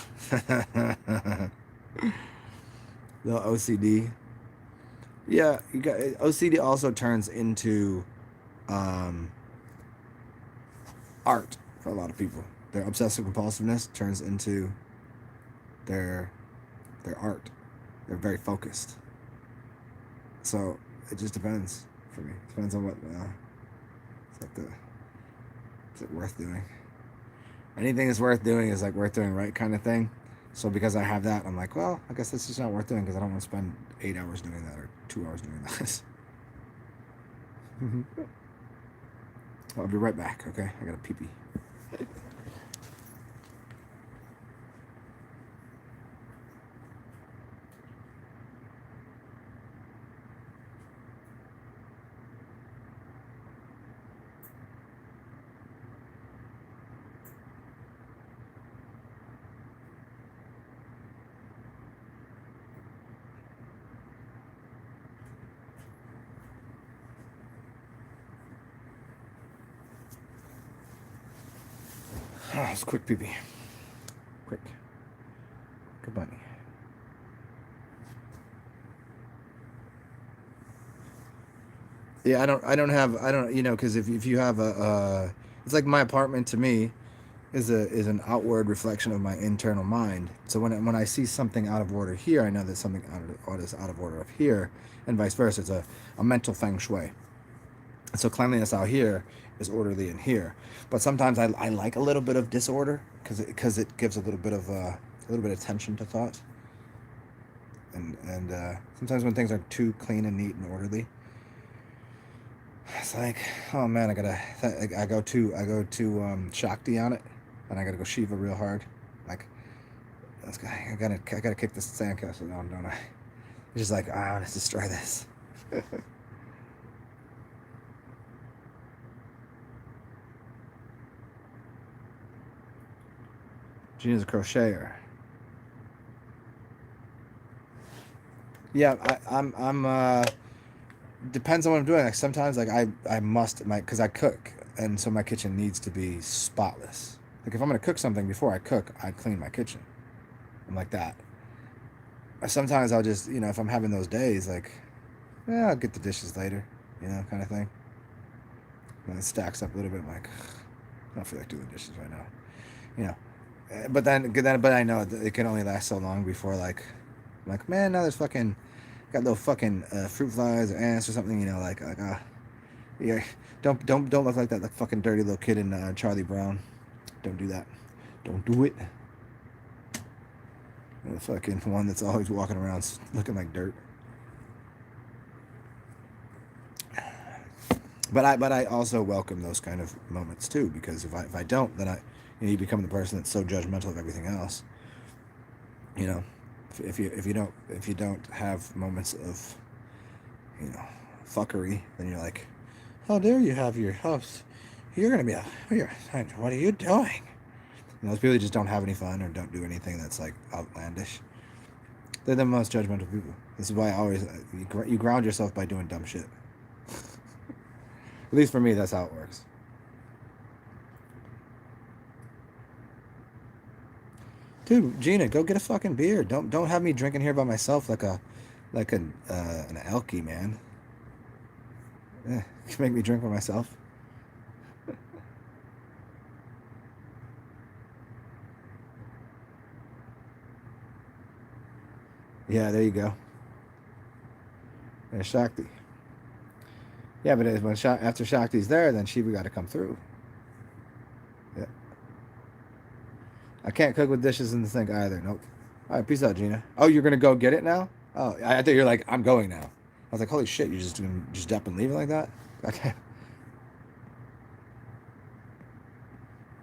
The OCD. Yeah, you got OCD also turns into um, art for a lot of people. Their obsessive compulsiveness turns into their their art. They're very focused. So it just depends for me. Depends on what it's like is it worth doing? Anything that's worth doing is like worth doing right kind of thing. So because I have that, I'm like, well, I guess it's just not worth doing because I don't want to spend 8 hours doing that or 2 hours doing this. I'll be right back. Okay, I got a pee pee. Oh, it's quick pee pee. Quick. Good bunny. Yeah, I don't, because if you have it's like my apartment to me is an outward reflection of my internal mind. So when I see something out of order here, I know that something out of order up here, and vice versa. It's a mental feng shui. So cleanliness out here is orderly in here. But sometimes I like a little bit of disorder because it gives a little bit of tension to thought. And sometimes when things are too clean and neat and orderly, It's like, oh man, I go to Shakti on it, and I gotta go Shiva real hard. Like, I gotta kick this sandcastle down, don't I? It's just like, let's destroy this. Gina's a crocheter. Yeah, I'm depends on what I'm doing. Like sometimes, like I must because I cook, and so my kitchen needs to be spotless. Like if I'm gonna cook something before I cook, I clean my kitchen. I'm like that. Sometimes I'll just if I'm having those days, like yeah, I'll get the dishes later, kind of thing. And it stacks up a little bit. I'm like, I don't feel like doing the dishes right now, you know. But I know it can only last so long before I'm like man, now there's fucking got little fucking fruit flies or ants or something, yeah, don't look like that like fucking dirty little kid in Charlie Brown. Don't do that. Don't do it. The fucking one that's always walking around looking like dirt. But I also welcome those kind of moments too because if I don't then you become the person that's so judgmental of everything else. You know, if you don't have moments of you know fuckery, then you're like, how dare you have your house? You're gonna be what are you doing? Those people just don't have any fun or don't do anything that's like outlandish. They're the most judgmental people. This is why I always you ground yourself by doing dumb shit. At least for me, that's how it works. Dude, Gina, go get a fucking beer. Don't have me drinking here by myself like an elky man. Eh, make me drink by myself. Yeah, there you go. There's Shakti. Yeah, but after Shakti's there, then Shiva got to come through. Yeah. I can't cook with dishes in the sink either. Nope. All right, peace out, Gina. Oh, you're gonna go get it now? Oh, I thought you're like, I'm going now. I was like, holy shit, you're just doing just up and leaving like that? Okay.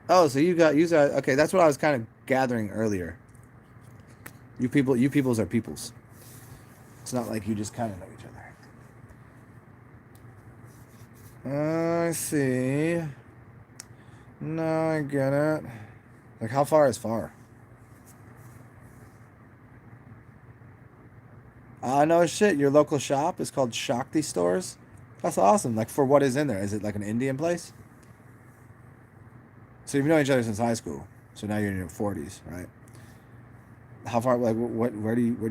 Oh, so you got okay. That's what I was kind of gathering earlier. You peoples are peoples. It's not like you just kind of know each other. I see. No, I get it. Like, how far is far? No shit. Your local shop is called Shakti Stores. That's awesome. Like, for what is in there? Is it like an Indian place? So you've known each other since high school. So now you're in your 40s, right? How far? Like,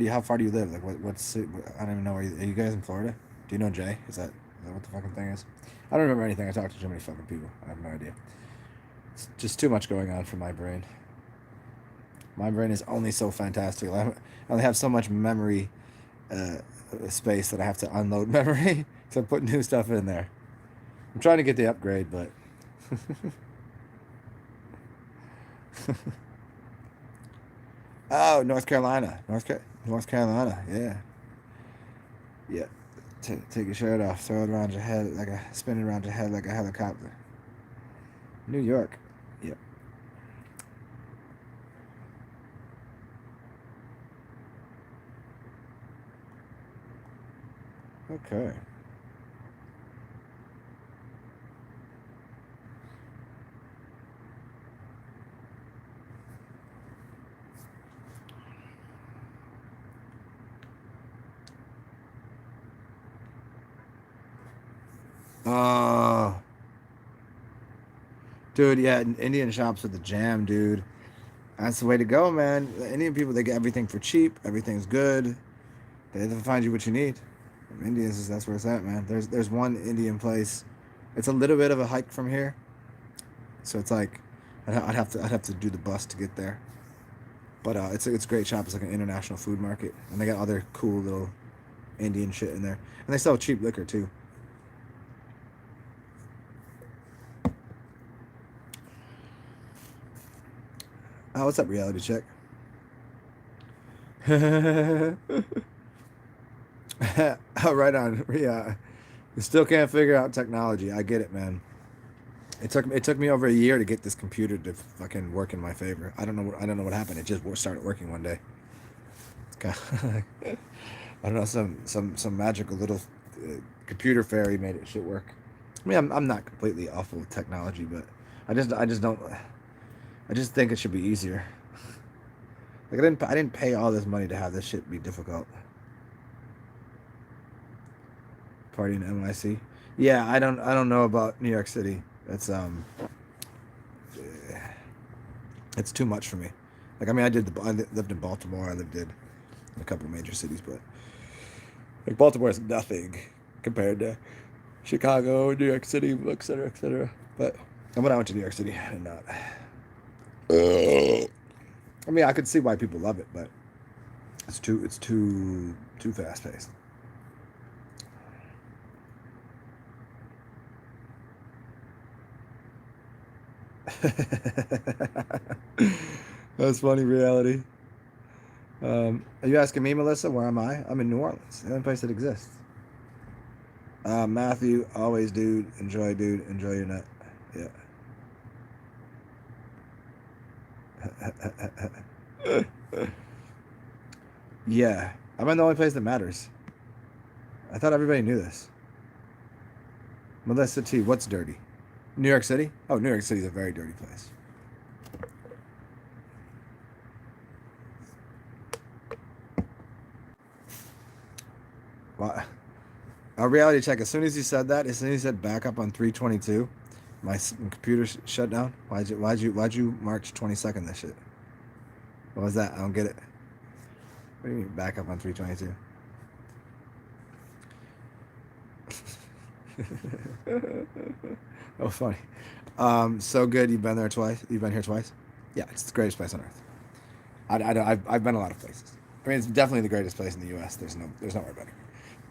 how far do you live? Like, what's? I don't even know. Are you guys in Florida? Do you know Jay? Is that what the fucking thing is? I don't remember anything. I talked to too many fucking people. I have no idea. It's just too much going on for my brain. My brain is only so fantastic. I only have so much memory uh, space that I have to unload memory. So I put new stuff in there. I'm trying to get the upgrade, but oh, North Carolina, North Carolina, yeah, yeah. Take your shirt off, throw it around your head spin it around your head like a helicopter. New York, yep. Okay. Oh, dude, yeah, Indian shops are the jam, dude. That's the way to go, man. The Indian people, they get everything for cheap. Everything's good. They find you what you need. Indians, that's where it's at, man. There's one Indian place. It's a little bit of a hike from here, so it's like I'd have to do the bus to get there. But it's a great shop. It's like an international food market, and they got other cool little Indian shit in there, and they sell cheap liquor too. Oh, what's up, reality check? Oh, right on. Yeah, You still can't figure out technology. I get it, man. It took me over a year to get this computer to fucking work in my favor. I don't know what happened. It just started working one day. It's kind of, I don't know, some magical little computer fairy made it shit work. I mean, I'm not completely awful with technology, but I just don't. I just think it should be easier. Like I didn't pay all this money to have this shit be difficult. Party in NYC. Yeah, I don't know about New York City. It's too much for me. Like I mean, I lived in Baltimore. I lived in a couple of major cities, but like Baltimore is nothing compared to Chicago, New York City, et cetera, et cetera. But when I went to New York City, I did not. I mean, I could see why people love it, but it's too fast paced. That's funny reality. Are you asking me, Melissa? Where am I? I'm in New Orleans, the only place that exists. Matthew, always dude, enjoy your nut. Yeah. Yeah, I'm in the only place that matters. I thought everybody knew this. Melissa T, what's dirty? New York City? Oh, New York City is a very dirty place. Well, a reality check. As soon as you said that, as soon as you said back up on 322, my computer shut down. Why'd you March 22nd this shit? What was that? I don't get it. What do you mean back up on 322? Oh, funny. So good. You've been there twice. You've been here twice. Yeah, it's the greatest place on earth. I've been a lot of places. I mean, it's definitely the greatest place in the U.S. There's nowhere better.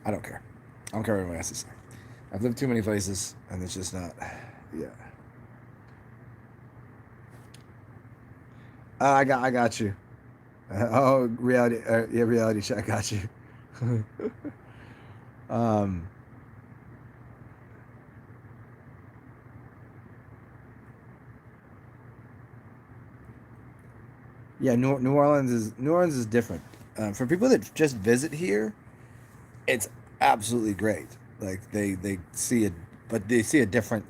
I don't care. I don't care what anyone has to say. I've lived too many places, and it's just not. Yeah. I got you. Oh, reality. Yeah, reality check. I got you. um. Yeah, New Orleans is different. For people that just visit here, it's absolutely great. Like they see it, but they see a different.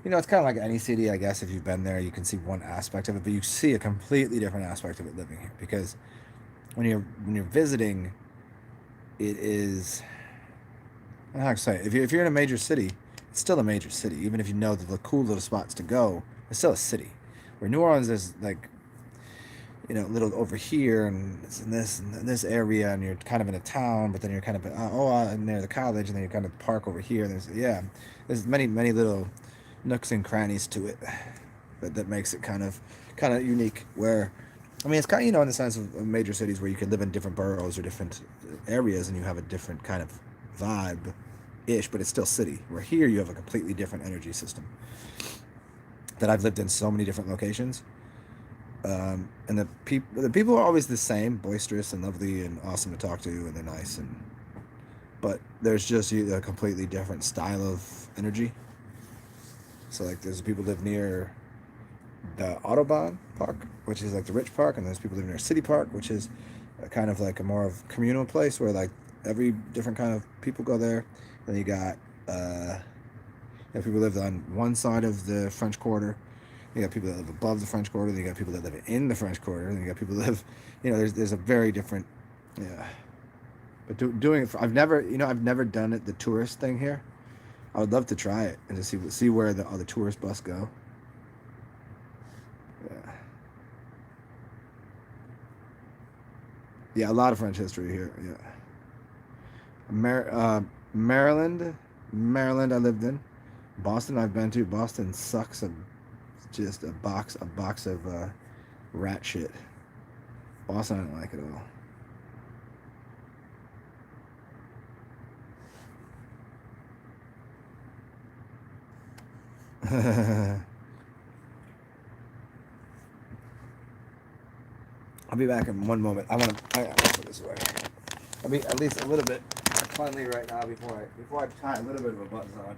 It's kind of like any city, I guess. If you've been there, you can see one aspect of it, but you see a completely different aspect of it living here. Because when you're visiting, it is. I don't know how to say it. If you're in a major city, it's still a major city. Even if you know the cool little spots to go, it's still a city. Where New Orleans is like little over here and it's in this area, and you're kind of in a town, but then you're kind of near the college, and then you kind of park over here. And there's many little nooks and crannies to it that makes it kind of unique. Where I mean, it's kind of in the sense of major cities where you can live in different boroughs or different areas, and you have a different kind of vibe, ish, but it's still city. Where here you have a completely different energy system that I've lived in so many different locations. And the people are always the same, boisterous and lovely and awesome to talk to, and they're nice. But there's just a completely different style of energy. So like, there's people live near the Autobahn Park, which is like the rich park, and there's people live near City Park, which is kind of like a more of communal place where like every different kind of people go there. Then you got people live on one side of the French Quarter. You got people that live above the French Quarter. Then you got people that live in the French Quarter. Then you got people that live, there's a very different, yeah. But doing it, I've never done it the tourist thing here. I would love to try it and to see where all the tourist bus go. Yeah, yeah, a lot of French history here. Yeah, Maryland, Maryland. I lived in Boston. I've been to Boston. Sucks. Just a box of rat shit. Boston, I don't like it at all. I'll be back in one moment. I gotta put this away. I'll be at least a little bit Finally, right now, before I tie a little bit of a buzz on.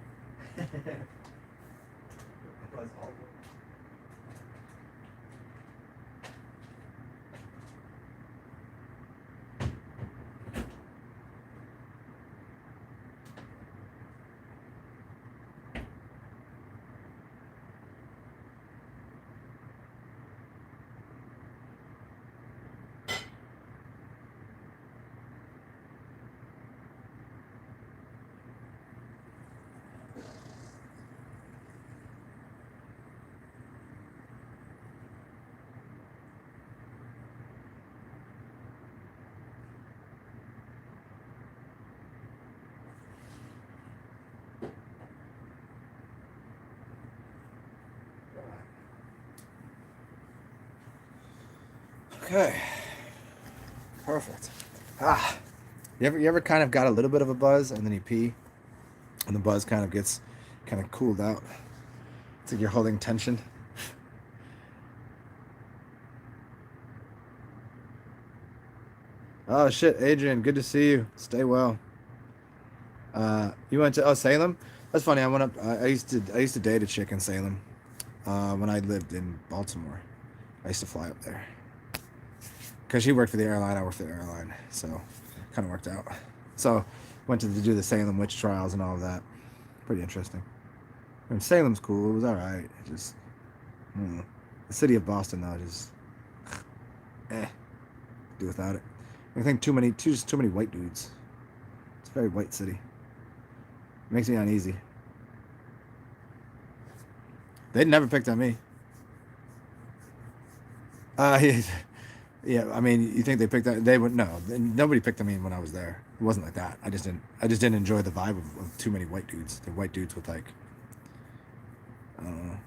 Buzz all over. Okay. Perfect. You ever kind of got a little bit of a buzz and then you pee and the buzz kind of gets kind of cooled out? It's like you're holding tension. Oh shit, Adrian, good to see you. Stay well. You went to Salem? That's funny. I went up. I used to date a chick in Salem when I lived in Baltimore. I used to fly up there because she worked for the airline. I worked for the airline, so kind of worked out. So went to do the Salem witch trials and all of that. Pretty interesting. I mean, Salem's cool. It was all right. It just I don't know. The city of Boston though, just do without it. I think too many white dudes. It's a very white city. Makes me uneasy. They'd never picked on me. Yeah, yeah. I mean, you think they picked on? They would no. Nobody picked on me when I was there. It wasn't like that. I just didn't. I just didn't enjoy the vibe of too many white dudes. The white dudes with like, I don't know.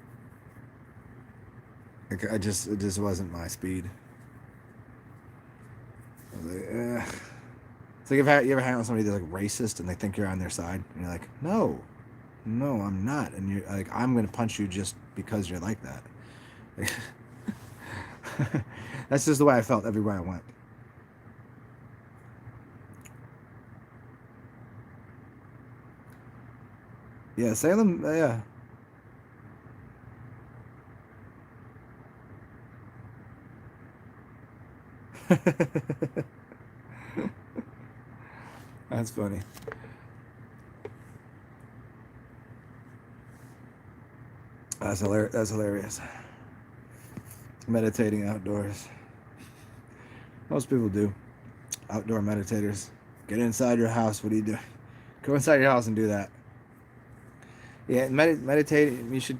Like it just wasn't my speed. I was like, It's like you ever hang out with somebody that's like racist and they think you're on their side, and you're like, no, I'm not, and you're like, I'm gonna punch you just because you're like that. Like, that's just the way I felt everywhere I went. Yeah, Salem. Yeah. That's funny. That's hilarious. That's hilarious. Meditating outdoors. Most people do. Outdoor meditators. Get inside your house. What are you doing? Go inside your house and do that. Yeah, meditate. You should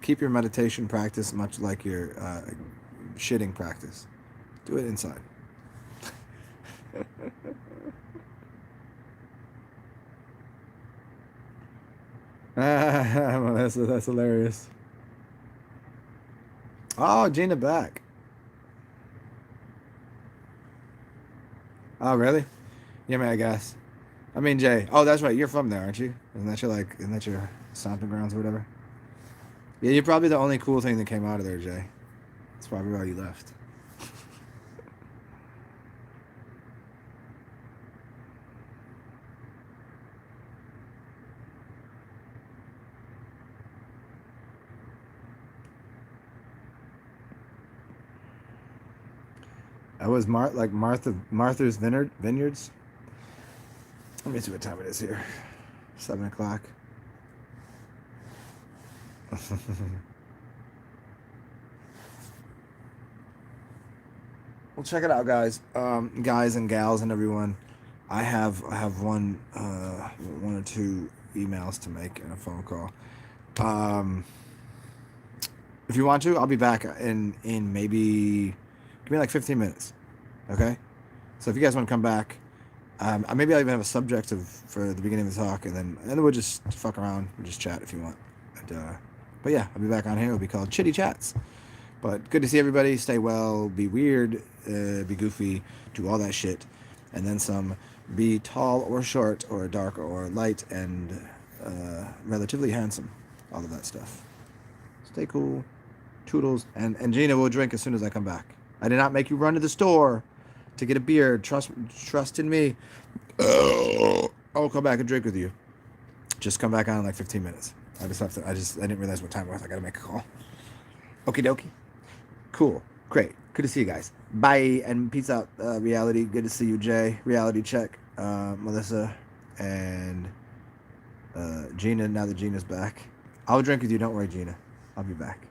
keep your meditation practice much like your shitting practice. Do it inside. Well, that's hilarious. Oh, Gina back. Oh, really? Yeah, man, I guess. I mean, Jay. Oh, that's right. You're from there, aren't you? Isn't that your stomping grounds or whatever? Yeah, you're probably the only cool thing that came out of there, Jay. That's probably why you left. I was Martha's Vineyards. Let me see what time it is here. 7 o'clock. Well, check it out, guys. Guys and gals and everyone. I have one or two emails to make and a phone call. Um, if you want to, I'll be back in maybe give me like 15 minutes. Okay. So if you guys want to come back, maybe I'll even have a subject for the beginning of the talk, and then we'll just fuck around, we'll just chat if you want. But yeah, I'll be back on here. It'll be called Chitty Chats. But good to see everybody. Stay well. Be weird. Be goofy. Do all that shit, and then some. Be tall or short or dark or light and relatively handsome. All of that stuff. Stay cool. Toodles. And Gina will drink as soon as I come back. I did not make you run to the store to get a beer. Trust in me. I'll come back and drink with you. Just come back on in like 15 minutes. I didn't realize what time it was. I gotta make a call. Okie dokie. Cool. Great. Good to see you guys. Bye and peace out, Reality. Good to see you, Jay. Reality check. Melissa and Gina, now that Gina's back. I'll drink with you. Don't worry, Gina. I'll be back.